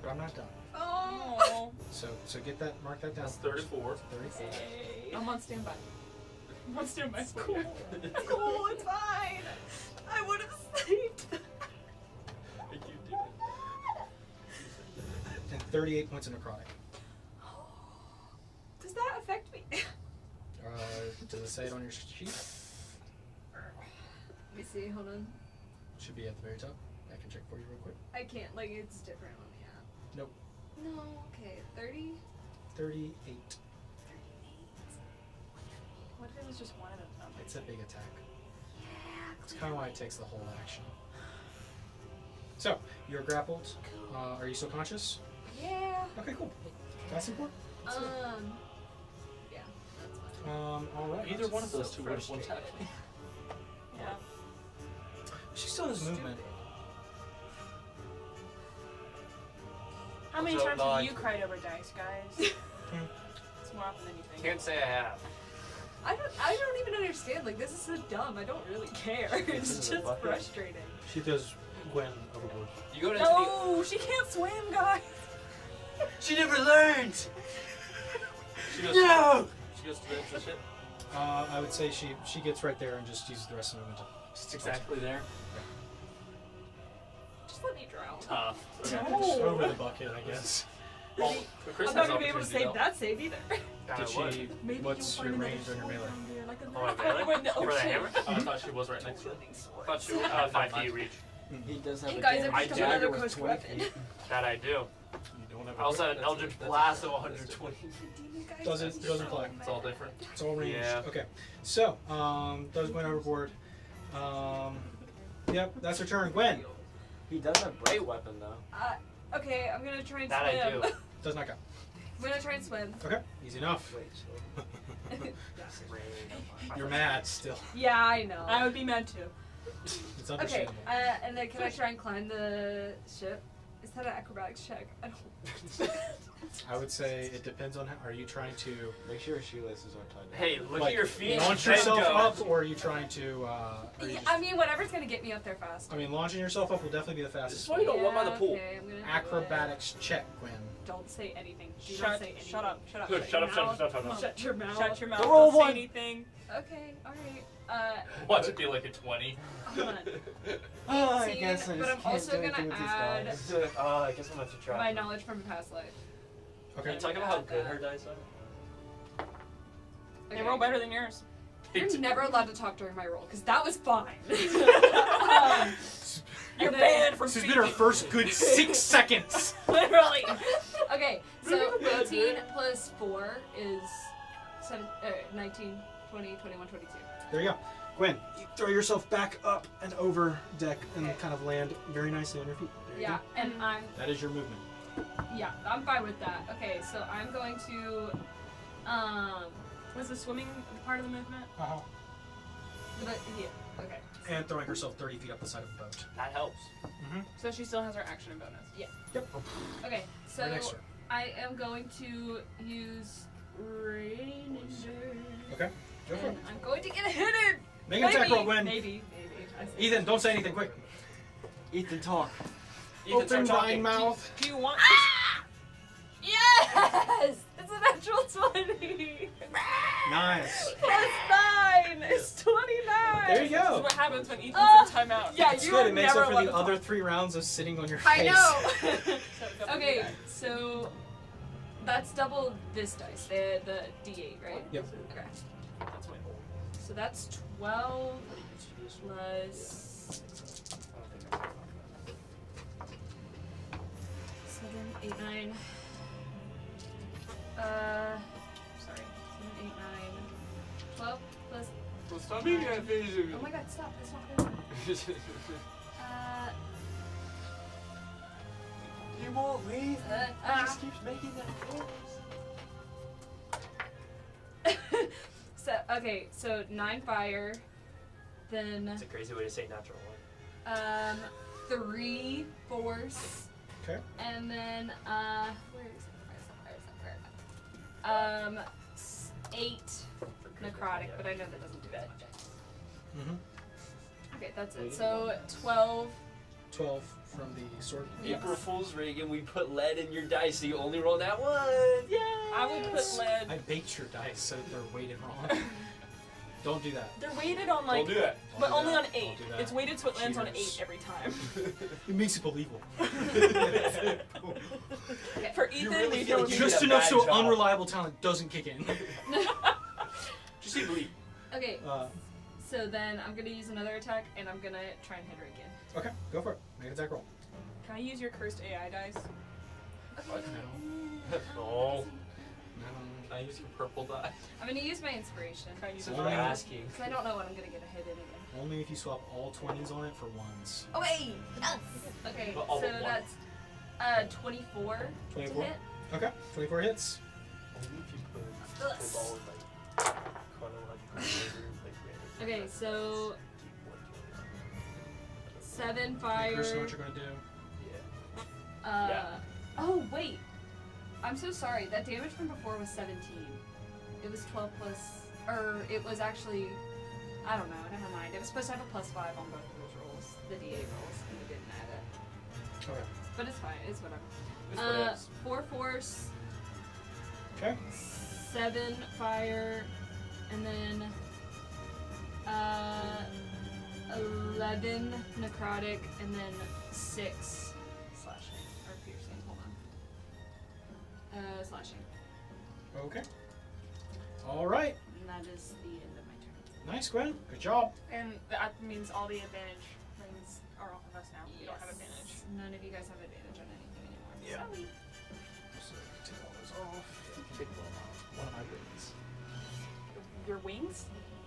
But I'm not done. Oh. So get that, mark that down. That's 34. 34. I'm on standby. I'm on standby. It's cool. It's cool. It's fine. I would have saved. And 38 points of necrotic. Does that affect me? Does it say it on your sheet? Let me see. Hold on. Should be at the very top. I can check for you real quick. I can't. Like, it's different on the app. Nope. No. Okay. 30. 38. What if it was just one of them? It's a big attack. Yeah. That's kind of why it takes the whole action. So, you're grappled. Are you still conscious? Yeah. Okay, cool. That's important. Yeah. That's fine. Alright. Either one of those two would have attacked me. Yeah. She still has movement. How many So times not- have you cried over dice, guys? It's more often than you think. Can't say I have. I don't even understand. Like, this is so dumb. I don't really care. It's is a just bucket. frustrating. She throws Gwen overboard. You go into No, she can't swim, guys. She never learned. She goes, No. She goes to the edge of the ship. I would say she gets right there and just uses the rest of the movement. Just exactly there. Just let me drown. Tough. Just No. over the bucket, I guess. Well, but Chris I'm has not gonna be able to opportunity save that save either. Did she? Maybe What's you'll your find range on another your melee? sword down there, like a Oh, my little melee? in the For the ocean. hammer? Oh, I thought she was right next to her. I thought you 5 feet reach. He does have Hey a guys, damage I picked up dagger another with cursed 20 weapon. feet. That I do. You don't have I also have an Eldritch Blast of 120. Doesn't apply. It's all different. It's all range. Yeah. Okay. So, those Gwen overboard. Yep, that's her turn. Gwen He does have break weapon though. Okay, I'm gonna try and That I swim. do. does not go. I'm gonna try and swim. Okay, easy enough. Wait, so You're mad still. Yeah, I know. I would be mad too. It's Okay, understandable. and then can I try and climb the ship? Is that an acrobatics check? I don't. I would say it depends on how. Are you trying to make sure your shoelaces aren't tied down. Hey, look like, at your feet. launch and yourself go. up, or are you trying to? Are you Yeah, just- I mean, whatever's gonna get me up there fast. I mean, launching yourself up will definitely be the This fastest. is why you don't run by the pool. Okay, I'm gonna do Acrobatics check, Gwen. it. Don't say anything. Do not Shut, say anything. shut up, shut up. Shut your up, shut up, mouth. shut up, shut Come up. on. Shut your mouth. Shut your mouth. Roll Don't say one. anything. Okay, alright. Watch it be like a 20. Hold on. Oh, I 18, guess I but just I'm can't also do anything gonna with these add guys. Oh, I guess I'm gonna have to try. my knowledge from a past life. Okay. Can you talk about how good her dice are? They Okay. roll better than yours. You're never allowed to talk during my roll, because that was fine. You're and then- banned from This has speaking. been our first good 6 seconds. Literally. Okay, so 18 plus 4 is 19, 20, 21, 22. There you go. Gwen, you throw yourself back up and over deck and kind of land very nicely on your feet. There you Yeah, go. and That is your movement. I'm fine with that. Okay, so I'm going to, Was the swimming part of the movement? Uh-huh. but, yeah, okay. And throwing herself 30 feet up the side of the boat. That helps. So she still has her action and bonus. Okay, so Right next to her. I am going to use Ranger. Okay, go for it. And I'm going to get hidden! Make an attack roll, Gwen. Maybe. I see. Ethan, don't say anything quick. Ethan, talk. Ethan, Open start thine talking. mouth. Do you want Yes! It's a natural 20! Nice. Plus 9 is 29! There you This is go. what happens when Ethan's Oh, in timeout. yeah, It's you good. are It makes never up for allowed the to other talk. 3 rounds of sitting on your face. I know! So double Okay, the die. so that's double this dice, the D8, right? Yep. Okay. That's my old. So that's 12 plus 7, 8, 9. Sorry. 7, 8, 9. 12 plus. Stop being a Oh my god, stop. That's not good. He won't leave. He just keeps making that noise. So, okay, so 9 fire. Then, That's a crazy way to say natural one. 3 force. Okay. And then, where is it? 8 necrotic, but I know that doesn't do that. Mm-hmm. Okay, that's it. So 12. 12 from the sword. April Fool's Reagan, we put lead in your dice, so you only roll that one. Yay! I would put lead. I baked your dice so they're weighted wrong. Don't do that. They're weighted on like, Don't do that. but Don't do only that. on 8. Don't do that. It's weighted so it lands on 8 Cheaters. every time. It makes it believable. For Ethan, really we feel don't like you do Just did a enough bad so job. unreliable talent doesn't kick in. Just say bleed. Okay, Uh, so then I'm gonna use another attack, and I'm gonna try and hit her again. okay, go for it. Make an attack roll. Can I use your cursed AI dice? What? No. No. Can I use your purple die? I'm gonna use my inspiration. Can I use So it? I'm Only- asking. Because I don't know when I'm gonna get a hit in again. Only if you swap all 20s on it for 1s. Oh, wait! Yes! Okay, But all so but one. that's 24 to 24? hit. Okay, 24 hits. Only if you put Ugh. football in, like, chronological order, like, random. Okay, so 7 Make fire. Chris know what you're going to do. Yeah. Oh, wait. I'm so sorry. That damage from before was 17. It was 12 plus... Or, it was actually... I don't know. Never mind. It was supposed to have a +5 on both of those rolls. The D8 rolls. And we didn't add it. Okay. But it's fine. It's whatever. It's what it is. 4 force. Okay. 7 fire. And then... 11 necrotic. And then 6 slashing. Or piercing. Hold on. Slashing. Okay. All right. And that is the end of my turn. Nice, Gwen. Good job. And that means all the advantage things are off of us now. We don't have advantage. None of you guys have advantage on anything anymore. Yeah. Sorry. So take all those off. Take one of my wings. Your wings?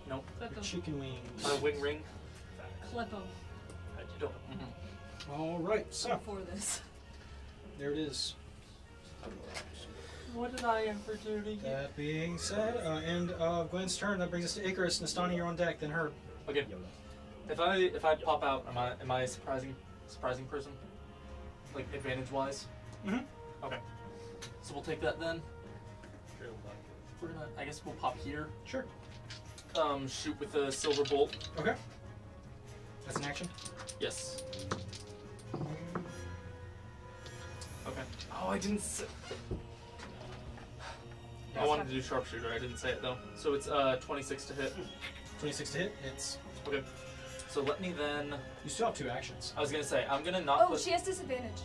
Nope. Clip Your them. chicken wings. My wing ring. Clip them. You don't. All right. So For this. there it is. What did I ever do to you? That being said, end of Gwen's turn. That brings us to Icarus. Nastani, you're on deck. Then her. Okay. If I pop out, am I a surprising person? Like advantage wise? Mhm. Okay. So we'll take that then. We're gonna. I guess we'll pop here. Sure. Shoot with a silver bolt. Okay. That's an action. Yes. Okay. Oh, I didn't say. I wanted to do sharpshooter. I didn't say it though. So it's 26 to hit. 26 to hit. It's. Okay. So let me then. You still have 2 actions. I was gonna say I'm gonna not Oh, put. she has disadvantage.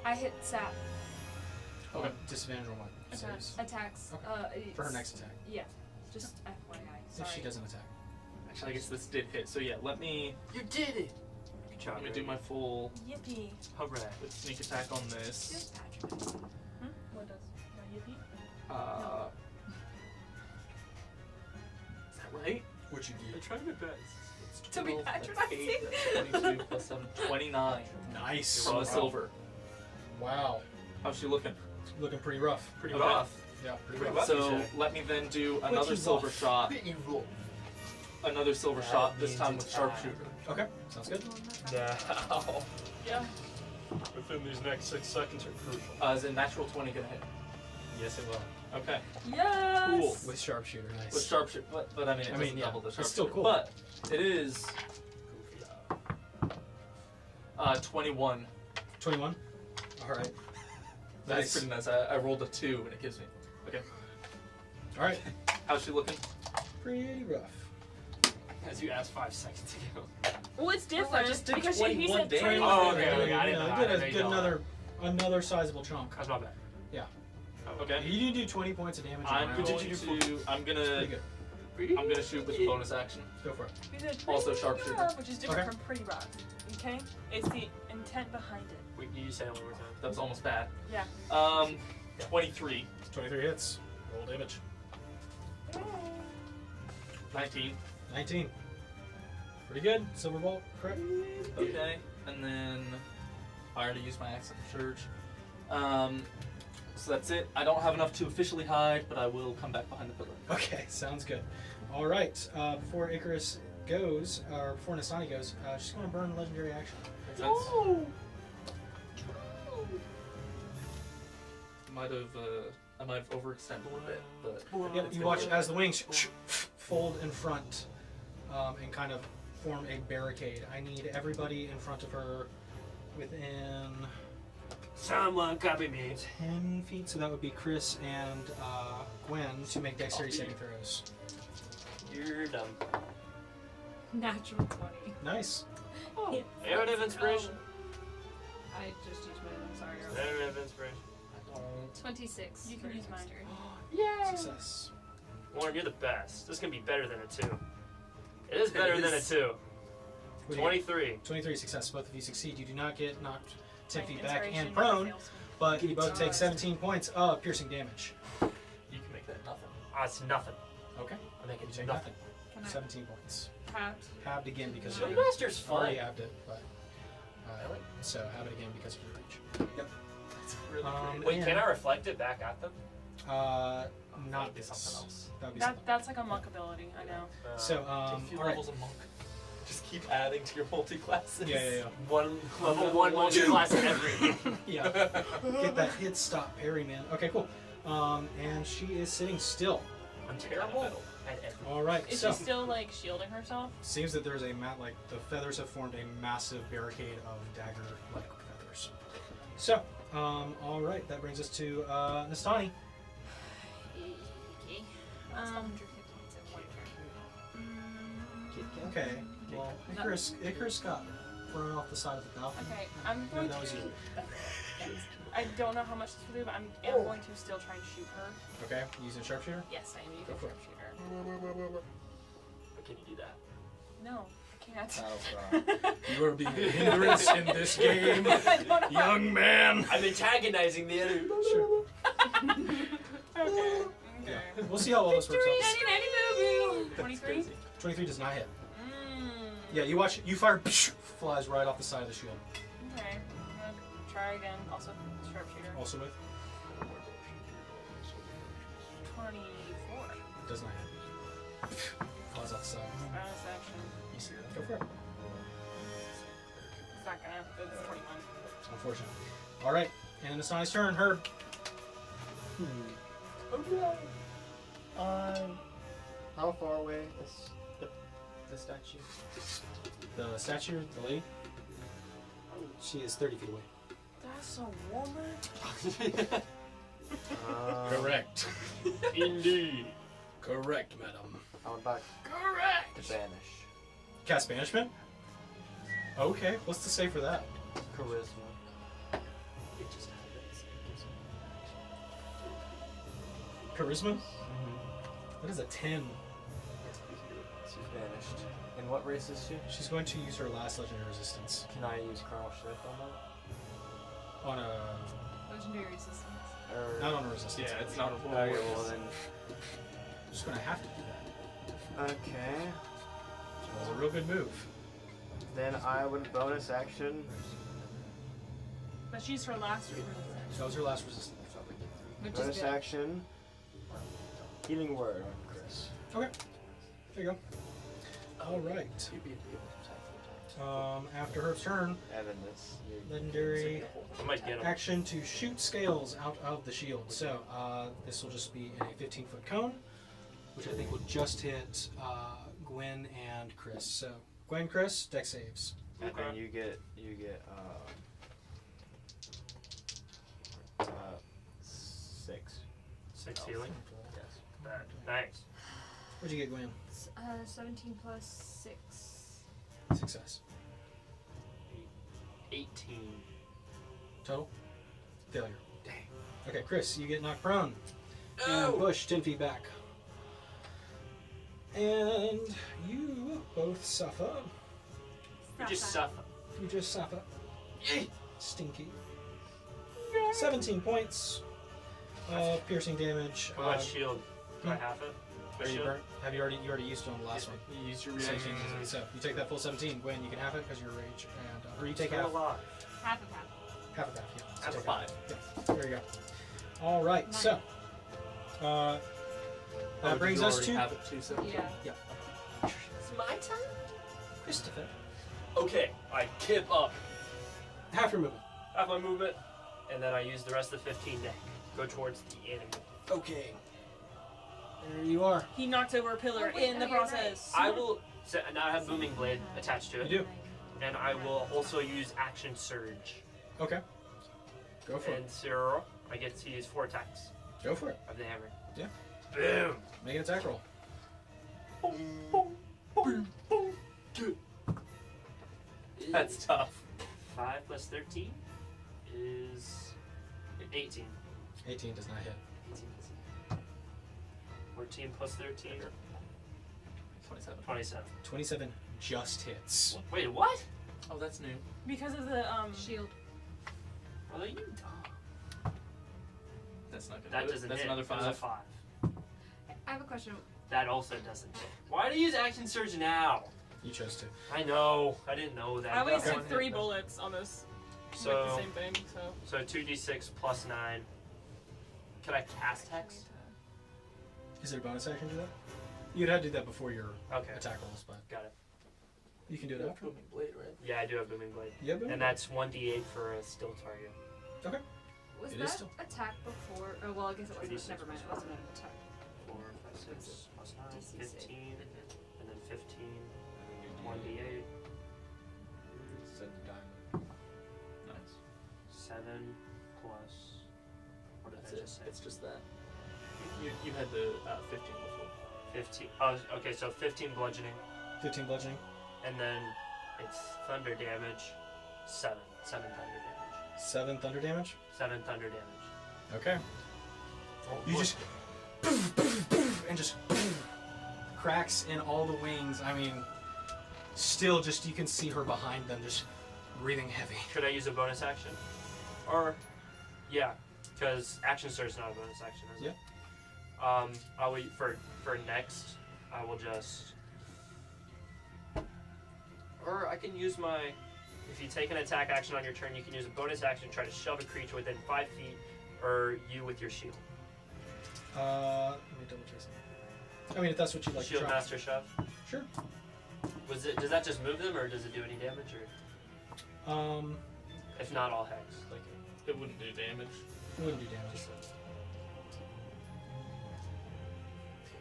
I hit sap. Okay. Disadvantage on what? Attacks. Okay. For her next attack. Yeah. Just FYI. Sorry. If she doesn't attack. Actually, I guess this did hit. So yeah, let me. You did it! Good job. Let me do my full Yippee. Hooray. with sneak attack on this. Just patronizing. What does? No, yippee? Is that right? What you I get? tried my best. It's To be 12, that's patronizing. 8, that's 22 plus 7, 29 Nice. from a silver. Wow. How's she looking? Looking pretty rough. Pretty Okay. rough. Yeah, pretty Pretty rough. rough. So Jack. let me then do another silver shot. Another silver shot, this time with sharpshooter. Okay. Sounds good. Now. Yeah. Within these next 6 seconds are crucial. Is a natural 20 gonna hit? Yes, it will. Okay. Yes! Cool. With sharpshooter, nice. With sharpshooter, but I mean, it doesn't yeah, double the it's sharpshooter. still cool. But it is 21. 21. All right. That's Nice. pretty nice. I rolled a 2 and it gives me. Okay. All right. How's she looking? Pretty rough. As you asked 5 seconds ago. Well, it's different just did because he 21 said damage. 20. Oh, okay, Good, okay, I didn't know. I Good, didn't good, know. another sizable chunk. That's not bad. Okay. You didn't do 20 points of damage. I'm in a round. going to. I'm Pretty gonna. good. I'm gonna shoot with a bonus action. Go for it. We did Also pretty sharpshooter. rough, which is different Okay. from pretty rough. Okay? It's the intent behind it. Wait, you say it one more time. That was almost bad. Yeah. 23, 23 hits. Roll damage. 19. 19. Pretty good. Silver bolt. Correct. Okay. And then I already used my accent surge. So that's it. I don't have enough to officially hide, but I will come back behind the pillar. Okay, sounds good. All right. Before Icarus goes, or before Nastani goes, she's going to burn legendary action. Makes sense. I might have overextended a bit, but Yep, you watch as the wings fold in front and kind of form a barricade. I need everybody in front of her within Someone copy me. 10 feet, so that would be Chris and Gwen to make dexterity saving throws. You're dumb. Natural 20. Nice. I don't have inspiration. I just used mine. I'm sorry. I don't have inspiration. 26. You can for use mine. dexterity. Success. Warren, you're the best. This can be better than a 2. It is better It than a is. 2. What do you get? 23. 23 success. Both of you succeed. You do not get knocked 10 My feet back inspiration and never prone, fails me. but you both take 17 points of piercing damage. you can make that nothing. It's nothing. Okay. I make You it take nothing. Can I 17 points. have Halved again because Your you master's already fun. halved it, but so have it again because of your reach. Yep. It's really Um, Wait, and- can I reflect it back at them? Not That'd be this. something else. That would be something. That's like a monk ability, I know. So, Take a few all right. levels of monk. Just keep adding to your multi-classes. Yeah. One level 1 multi-class every. Yeah. Get that hit stop parry, man. Okay, cool. And she is sitting still. I'm terrible at everything. All right. Is So she still like shielding herself? seems that there's a like the feathers have formed a massive barricade of dagger-like feathers. So, all right. That brings us to Nastani. Okay. Um, 150 points in one turn. Okay. Well, Icarus got thrown off the side of the balcony. Okay, I'm No, going that was to. you. I don't know how much this will do, but I'm going to still try and shoot her. Okay. Using sharpshooter. Yes, I am using Go for it. sharpshooter. But can you do that? No, I can't. Battle cry. You are being a hindrance in this game, I don't know. young man. I'm antagonizing the enemy. Sure. Okay. Yeah. We'll see how well this works out. 23? 23 does not hit. Mm. Yeah, you watch. You fire. Flies right off the side of the shield. Okay, I'm gonna try again. Also, sharpshooter. Also with. 24. Does not hit. Flies off the side. Bonus action. You see that? Go for it. It's not gonna. It's 21. Unfortunate. All right, and it's Nastani's turn. Herb. Okay. How far away is the statue? The statue, the lady. She is 30 feet away. That's a woman? Correct. Indeed. Correct, madam. How about Correct. to banish? Cast banishment. Okay, what's to say for that? Charisma. Charisma. That is a 10. She's banished. And what race is she? She's going to use her last legendary resistance Can I use Colonel Shift on that? on a. Legendary resistance. Or Not on a resistance. Yeah, it's not a roll. Okay, well then. I'm just going to have to do that. Okay. That was a real good move. Then I would bonus action. But she's her last resistance. That was her last resistance. Which is Bonus good. action. Healing word on Chris. Okay. There you go. All right. After her turn, Evan, this. legendary I might get him. action to shoot scales out of the shield. So this will just be in a 15-foot cone, which I think will just hit Gwen and Chris. So Gwen, Chris, deck saves. And then you get 6. 6 healing. Yes. Nice. What'd you get, Gwen? 17 plus 6. Success. 18. Total? Failure. Dang. Okay, Chris, you get knocked prone. Oh! And push 10 feet back. And you both suffer. We just suffer. You just suffer. Stinky. 17 points of piercing damage. How much shield? Do I have it? Are My you shield? burnt? Have you already used it on the last one? You use your 17. reaction. So you take that full 17. Gwen, you can have it because you're rage, and or you take Still half. alive. Half of half. Half of that. Yeah. So Half of take 5. Yeah. There you go. All right. So that brings us to Have it too, so. Yeah. It's my turn? Christopher. Okay, I kip up Half your movement. half my movement, and then I use the rest of the 15 to go towards the enemy. Okay. There you are. He knocked over a pillar Oh, wait, in the no, you're process. I will. So now I have Booming Blade attached to it. You do. And I will also use Action Surge. Okay. Go for And it. so I get to use 4 attacks Go for it. of the hammer. Yeah. Boom! Make an attack roll. That's tough. 5 plus 13 is 18. 18 does not hit. 18 is 14 plus 13. 27. 27. 27 just hits. Wait, what? Oh, that's new. Because of the Shield. Well, you dumb. That's not good. That doesn't That's hit. another It was a 5. 5. I have a question. That also doesn't hit. Why do you use Action Surge now? You chose to. I know. I didn't know that. I wasted one hit, 3 though. bullets on this. So, with the same thing, so. 2d6 plus 9. Can I cast Hex? Is there a bonus action to that? You'd have to do that before your Okay. attack rolls, but Got it. You can do it after. Booming blade, right? Yeah, I do have booming blade, Yeah, boom. and that's 1d8 for a still target. Was It is that still- attack before? Oh well, I guess it wasn't. 2d6 Never mind, it wasn't an attack. 4, 5, 6, plus 9, DC 15, and then 15, 1d8, Set the diamond. Nice. 7 plus. What did That's I it. just say? It's just that. You had the 15 before. 15. Oh, okay, so 15 bludgeoning, 15 bludgeoning. and then it's thunder damage. 7 thunder damage. 7 thunder damage. 7 thunder damage. Okay. Oh, You what? just and just cracks in all the wings. I mean, still just you can see her behind them, just breathing heavy. Could I use a bonus action? Or, yeah, because action surge is not a bonus action, is it? I will for next. I will just, or I can use my. If you take an attack action on your turn, you can use a bonus action to try to shove a creature within 5 feet, or you with your shield. Let me double check. I mean, if that's what you'd like to Shield try. master shove. Sure. Was it? Does that just move them, or does it do any damage? Or if not, all hex. Like, it wouldn't do damage. It wouldn't do damage.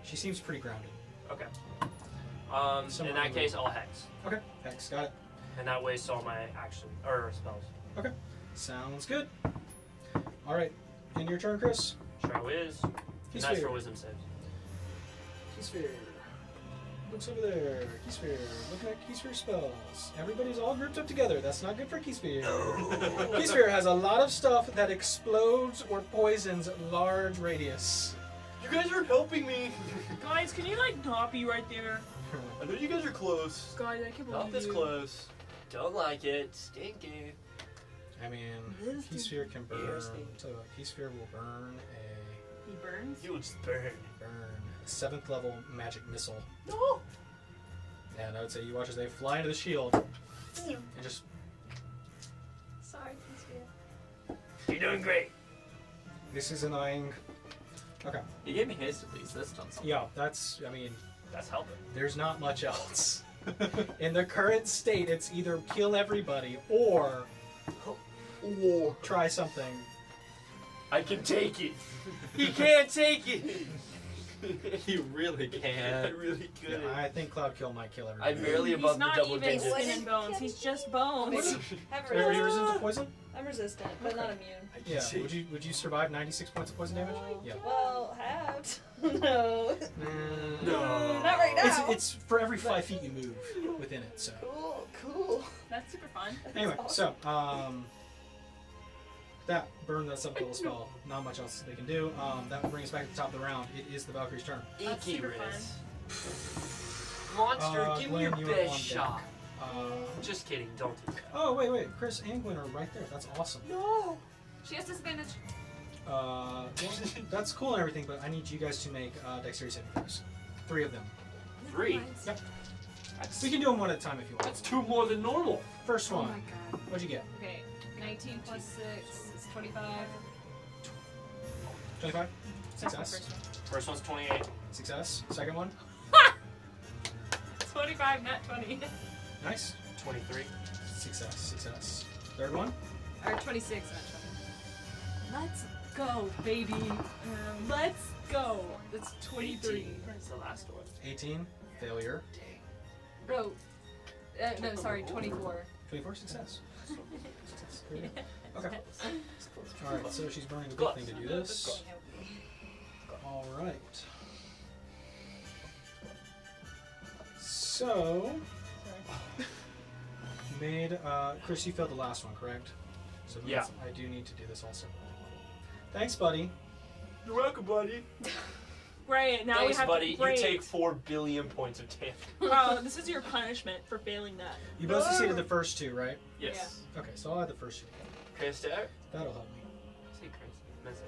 She seems pretty grounded. Okay. Somewhere In that in the case, all hex, Okay, thanks. Got it. and that wastes all my action or spells. Sounds good. All right, end your turn, Chris. Show is. Key Nice sphere. for wisdom saves. Key sphere. Looks over there. Key sphere. Looking at key sphere spells. Everybody's all grouped up together. That's not good for key sphere. Key sphere has a lot of stuff that explodes or poisons large radius. You guys aren't helping me. Guys, can you like not be right there? I know you guys are close. Guys, I can't believe Not this you. close. Don't like it. Stinky. I mean, key sphere can burn. So key sphere will burn He burns? You will just burn. a 7th level magic missile. No. And I would say you watch as they fly into the shield and just Sorry, Conspira. You're doing great. this is annoying. Okay. You gave me haste at least. That's done something. Yeah, that's I mean, That's helping. there's not much else. In the current state, it's either kill everybody or try something. I can take it. He can't take it! He really I can't. really could. Yeah, I think Cloud Kill might kill I'm everybody. barely He's above the not double even digits. skin and bones. He's just bones. Have Are you resistance. resistant to poison? I'm resistant, but not immune. Yeah. Would you survive 96 points of poison damage? Yeah. Well, halved. No. No. Not right now. It's for every 5 feet you move within it. So Cool. That's super fun. anyway, so that burn that 7th level spell. Not much else they can do. That will bring us back to the top of the round. It is the Valkyrie's turn. That's Icky super wrist. Monster, give me your Gwen, you are best on shot. deck. Just kidding. Don't do that. Oh wait, Chris and Gwen are right there. That's awesome. No. She has disadvantage. Well, that's cool and everything, but I need you guys to make dexterity saving throws. 3 of them. 3. Yep. We can do them one at a time if you want. That's 2 more than normal. First Oh one. my god. What'd you get? Okay, 19 plus 6 is 25. 25. That's my Success. first one. First one's 28. Success. Second one. 25, not 20. Nice. 23. Success. Third one. Or 26, not 20. Let's go, baby. Let's go. That's 23. That's the last one. 18. Failure. Bro. No, sorry, 24. 24. Success. Very good. Okay. Alright, so she's burning the good thing to do this. Alright. So, Chris, you failed the last one, correct? So that means I do need to do this also. Thanks, buddy. You're welcome, buddy. Right, now Thanks, we have buddy. to break. You take 4 billion points of damage. Wow, this is your punishment for failing that. You both succeeded the first 2, right? Yes. Okay, so I'll add the first 2. Chris, That'll help me. say Chris. Miss it.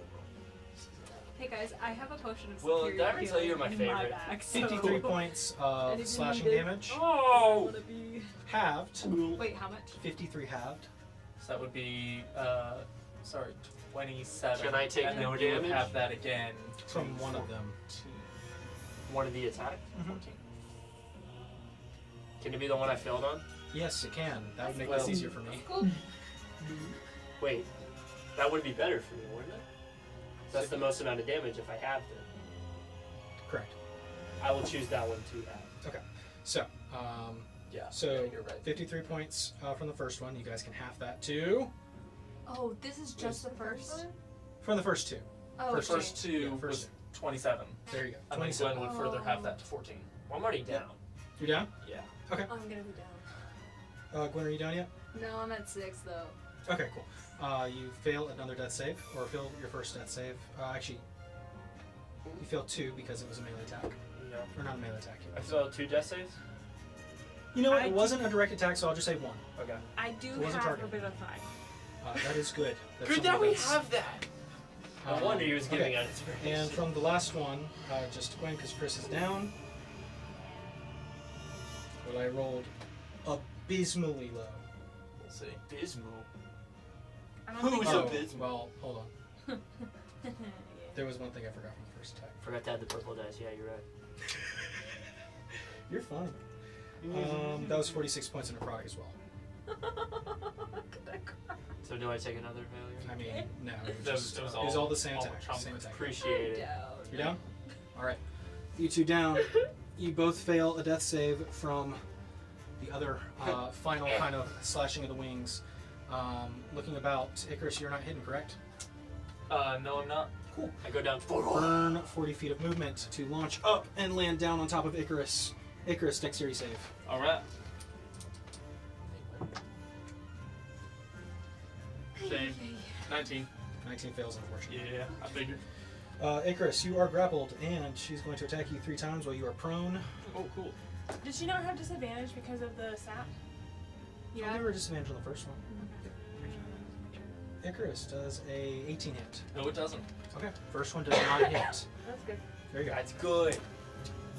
Hey guys, I have a potion of Well, superior did I ever tell you you're my In my favorite? back, so- 53 points And of if you slashing need it- damage. Oh! Wanna be- Halved. Wait, how much? 53 halved. So that would be, 27. Can I take and then no you would damage? have that again. From one of them. One of the attack? Can it be the one I failed on? Yes, it can. That would make Well- this easier for me. Cool. Wait, that would be better for me, wouldn't it? That's the most amount of damage if I halved it. Correct. I will choose that one to halve. So, Yeah. so yeah, you're right. 53 points from the first one. You guys can half that too. Oh, this is just the first? From the first two. Oh, The First okay. first two Yeah, first was 27. There you go. And then 27. Glenn would further have that to 14. Well, I'm already down. You're down? Yeah. I'm gonna be down. Gwen, are you down yet? No, I'm at 6 though. Okay, cool. You fail another death save, or fail your first death save. Actually, you failed 2 because it was a melee attack. No. Or not a melee attack. I failed 2 death saves? You know what? I It wasn't a direct attack, so I'll just say 1. Okay. I do It wasn't have targeted. a bit of thigh. That is good. That's Good something that we that's- have that! No wonder he was giving out inspiration. And from the last one, just Gwen, because Chris is down. Well, I rolled abysmally low. We'll see. Abysmal. I don't Who think is so. abysmal? Well, hold on. Yeah. There was one thing I forgot from the first attack. Forgot to add the purple dice. Yeah, you're right. You're fine. That was 46 points in necrotic as well. So do I take another failure? I mean, no. It That was, was it was all the same all attack. chunk. Same attack. Appreciate it. You're down? Alright. You two down. You both fail a death save from the other final kind of slashing of the wings. Looking about, Icarus, you're not hidden, correct? No, I'm not. Cool. I go down. Burn 40 feet of movement to launch up and land down on top of Icarus. Icarus, dexterity save. All right. Shame. 19. 19 fails, unfortunately. Yeah, I figured. Icarus, you are grappled, and she's going to attack you 3 times while you are prone. Oh, cool. Did she not have disadvantage because of the sap? I'll give her a disadvantage on the first one. Icarus does a 18 hit. No, it doesn't. Okay. First one does not hit. That's good. There you go. That's good.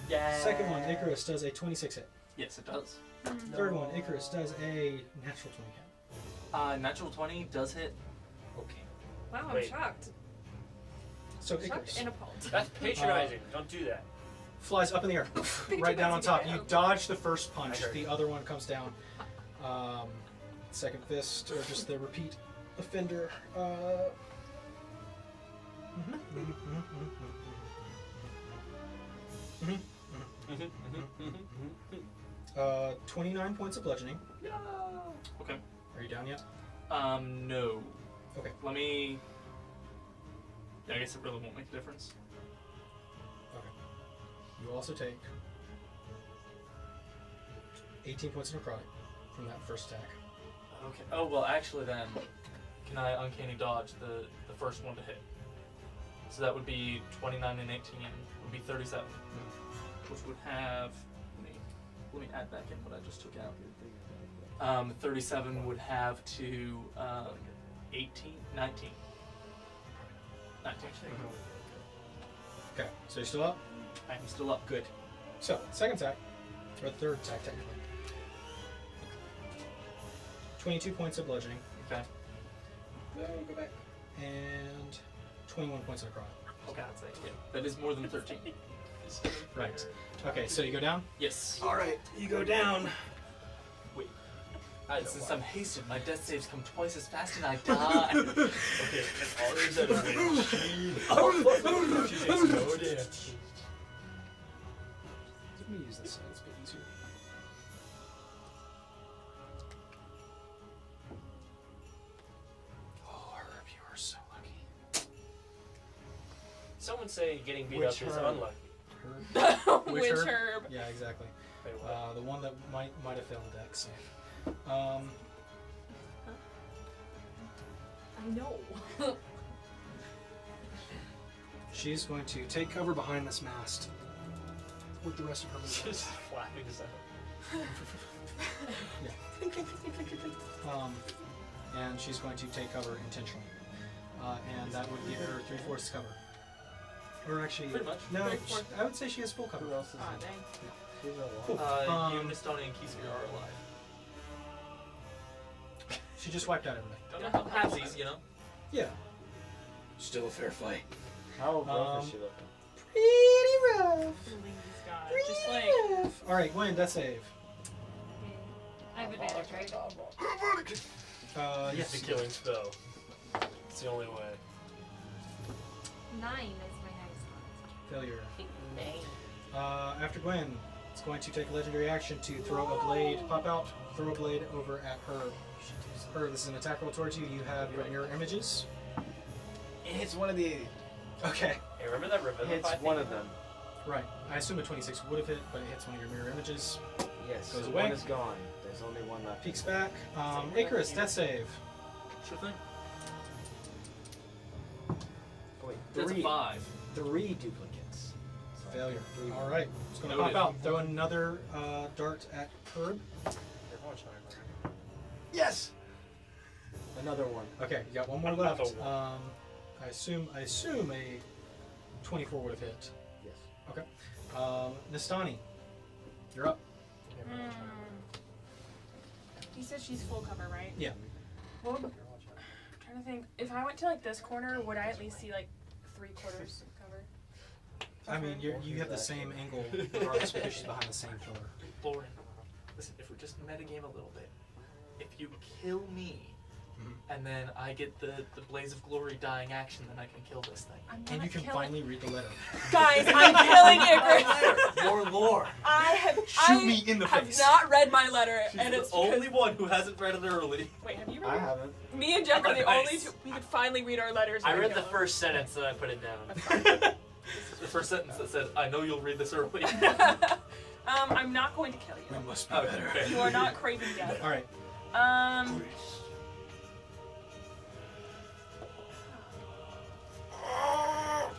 Yeah. Second one, Icarus does a 26 hit. Yes, it does. Third one, Icarus does a natural 20 hit. Natural 20 does hit. Okay. Wow, I'm Wait. shocked. So Shocked Icarus and appalled. That's patronizing. Don't do that. flies up in the air, right down on top. You Patronizing. dodge the first punch. I heard. The other one comes down. Second fist, or just the repeat offender. 29 points of bludgeoning. Okay. Are you down yet? No. Okay. Let me. Yeah, I guess it really won't make a difference. Okay. You also take 18 points of necrotic from that first attack. Okay. Oh well, actually, then, can I uncanny dodge the first one to hit? So that would be 29 and 18 would be 37, which would have. Let me add back in what I just took out. 37 would have to 18, 19. 19. Okay, so you're still up? I am still up. Good. So, second attack, or third attack technically. 22 points of bludgeoning. Okay. Go back. And 21 points of necrotic. Okay. Yeah, that is more than 13. Right. Okay, so you go down? Yes. Alright, you go down. Since I'm hasted, my death saves come twice as fast and I die. Okay, and others at a win. She takes no damage. Let me use this so it's a bit easier. Oh, Herb, you are so lucky. Some would say getting beat Which up is herb? unlucky. Herb? Witch herb? herb. Yeah, exactly. Wait, what? The one that might have failed the dex save. I know. She's going to take cover behind this mast with the rest of her movement. Just flapping his out. And she's going to take cover intentionally. And that would give her 3/4 cover. Or actually, Pretty much. no, 3/4. I would say she has full cover. Who else is Aw, in? dang. She's a lot. Cool. You, Nistani, and Kisir are alive. She just wiped out everybody. Don't know how halfsies, you know? Yeah. Still a fair fight. How rough is she looking? Pretty rough. Please, God. Pretty Just like. rough. Alright, Gwen, death save. have advantage, right? Yes. The killing spell. It's the only way. 9 is my next one. Failure. After Gwen, it's going to take a legendary action to throw a blade, pop out, throw a blade over at her. Her, this is an attack roll towards you. You have your mirror images. It hits one of the. Okay. Hey, remember that Revivify Hits thing? one of them. Right. I assume a 26 would have hit, but it hits one of your mirror images. Yes. Goes so away. one is gone. There's only one left. Peeks back. Icarus, death save. Sure thing. Wait, That's a 5. 3 duplicates. So Failure. 3. All right. It's going to Noted. pop out. Throw another dart at Herb. Yes. Another one. Okay, you got one more Another left. one. I assume a 24 would have hit. Yes. Nastani, you're up. You said she's full cover, right? Yeah. Well, I'm trying to think. If I went to like this corner, would I at least see like 3/4 cover? I mean, you have the same angle regardless because she's behind the same pillar. Lauren, listen, if we just metagame a little bit, if you kill me, and then I get the Blaze of Glory dying action, then I can kill this thing. I'm And not you can killing- finally read the letter. Guys, I'm killing Icarus. More lore. Shoot me in the have face. not read my letter, She's and the it's only one who hasn't read it early. Wait, have you read I it? haven't. Me and Jeff are the Nice. only two. We could finally read our letters. I when we read the kill first sentence, then I put it down. The first sentence that said, "I know you'll read this early." I'm not going to kill We you. must be Okay, better. okay. You are not craving death. All right.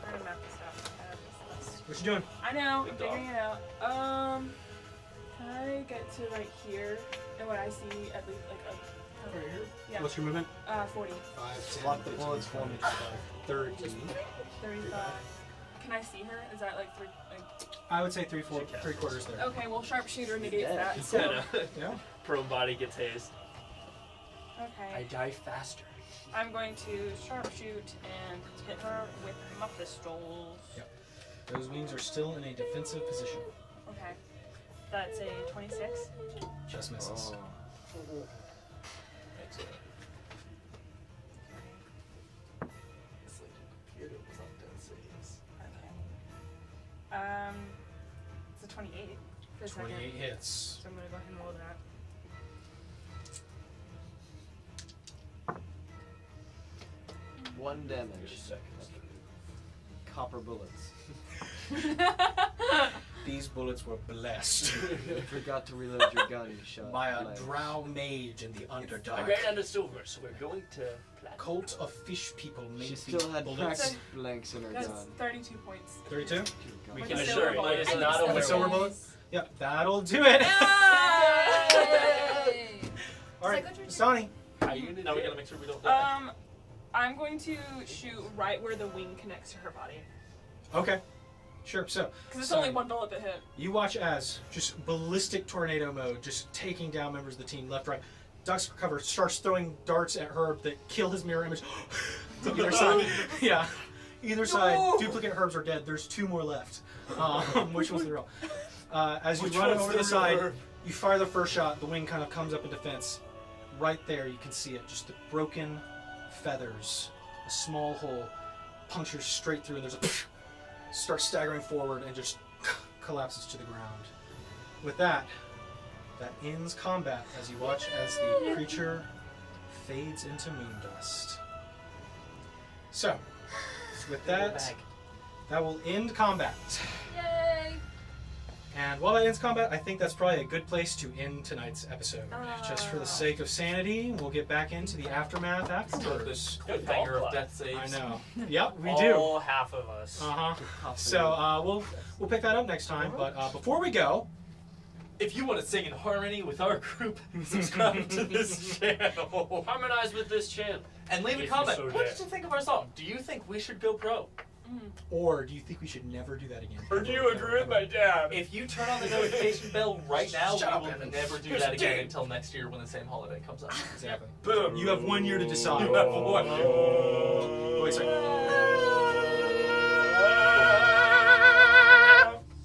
Trying to map this out. I have this list. What you doing? I know. Good I'm figuring it out. Can I get to like here and what I see at least like a Right here. Yeah. What's your movement? 40, 5, 10, Block the bullets for me. 30. 35. Can I see her? Is that like 3? Like, I would say 3/4 there. okay, well sharpshooter negates Yeah. that. Instead So, of Yeah. prone body gets hazed. okay. die faster. I'm going to sharpshoot and hit her with my pistols. Yep. Those wings are still in a defensive position. Okay. That's a 26. Just misses. Oh. Okay. It's a 28 for a second. 28 hits. So I'm gonna go ahead and roll that. One damage. Copper bullets. These bullets were blessed You forgot to reload your gun, you shot. by a legs. drow mage in the A Underdark. great under silver, so we're going to platinum. Cult of fish people made She these still had bullets. practice blanks in her That's gun. 32 points. 32? Dear We God. can a assure silver you bullet. it's And not it's only a silver one. bullet? Yep, that'll do it. Yay! Alright, Is that good, Sonny. How are you gonna Now do we it? gotta make sure we don't die. I'm going to shoot right where the wing connects to her body. Okay. Sure, so. Because it's Sonny, only one bullet that hit. You watch as, just ballistic tornado mode, just taking down members of the team left, right. Ducks cover, starts throwing darts at Herb that kill his mirror image. To either side. Yeah. Either side, duplicate Herbs are dead. There's 2 more left. Which one's the real? As you Which run one's over the the side, real? you fire the first shot, the wing kind of comes up in defense. Right there, you can see it. Just the broken feathers. A small hole punctures straight through, and there's a starts staggering forward and just collapses to the ground. With that ends combat as you watch as the creature fades into moon dust. So, with that will end combat. Yay! And while that ends combat, I think that's probably a good place to end tonight's episode. Just for the sake of sanity, we'll get back into the aftermath So afterwards. this Good cliffhanger golf of death saves. I know. Yep, we do. All half of us. So we'll pick that up next time. But before we go, If you want to sing in harmony with our group, subscribe to this channel. Harmonize with this champ. And leave a If you comment. so What dare. did you think of our song? Do you think we should go pro? or do you think we should never do that again? Or do you agree with my dad? If you turn on the notification bell right now, Shut up, we will Evan. never do that again until next year when the same holiday comes up. Exactly. Boom. You have 1 year to decide. You have 1 year. Wait a second.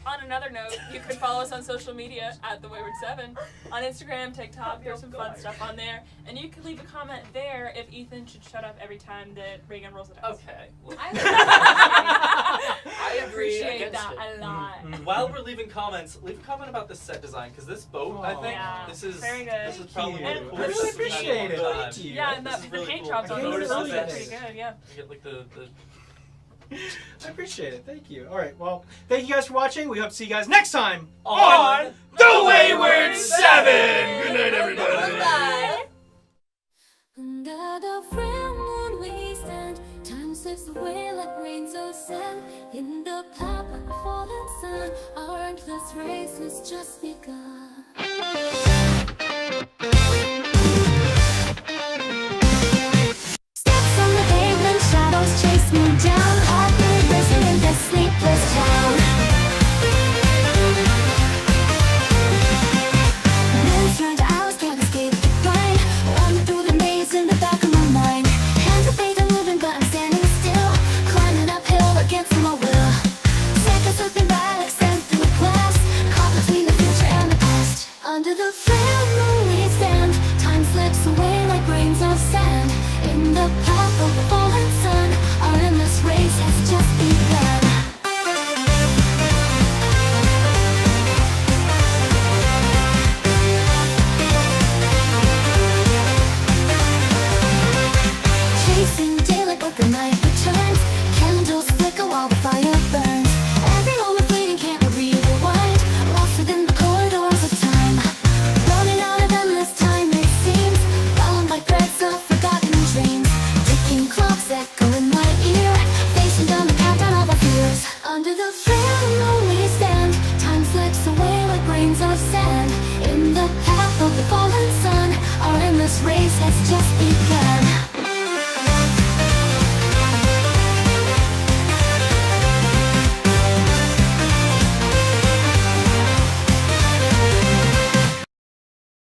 On another note, you could follow us on social media at the Wayward 7 on Instagram, TikTok. There's some fun stuff on there, and you can leave a comment there if Ethan should shut up every time that Reagan rolls a dice. Okay. Well, I agree appreciate against that it. a lot. while we're leaving comments, leave a comment about this set design because this boat, I think, Yeah, this is very good. This is probably Thank one you. of the And coolest I really sets we've had in a appreciate it. long time. Thank you. Yeah, and This is the really paint cool. jobs I on can't those even are believe pretty this. good. Yeah. You get like the I appreciate it. Thank you. All right. Well, thank you guys for watching. We hope to see you guys next time on The Wayward 7! Good night, everybody. Bye. Under the full moon we stand, time slips away like rain so sad. In the path of the falling sun, our endless race has just begun. Steps on the pavement, shadows chase me down. I've been risen in this sleepless town. Minutes turn to hours, can't escape the grind. Running through the maze in the back of my mind. Hands and feet are moving, but I'm standing still. Climbing uphill against my will. Seconds slipping by like sand through glass. Caught between the future and the past. Under the full moon we stand. Time slips away like grains of sand. In the path of the falling sun, our endless race has just begun. Chasing daylight, but the night returns. Candles flicker while the fire burns. Every moment fleeting, can't rewind. Lost within the corridors of time. Running out of endless time, it seems. Bound by threads of forgotten dreams. Ticking clocks echo in my ear. Facing down the countdown of our fears. Under the full moon we stand. Time slips away like grains of sand. In the path of the fallen sun, our endless race has just begun.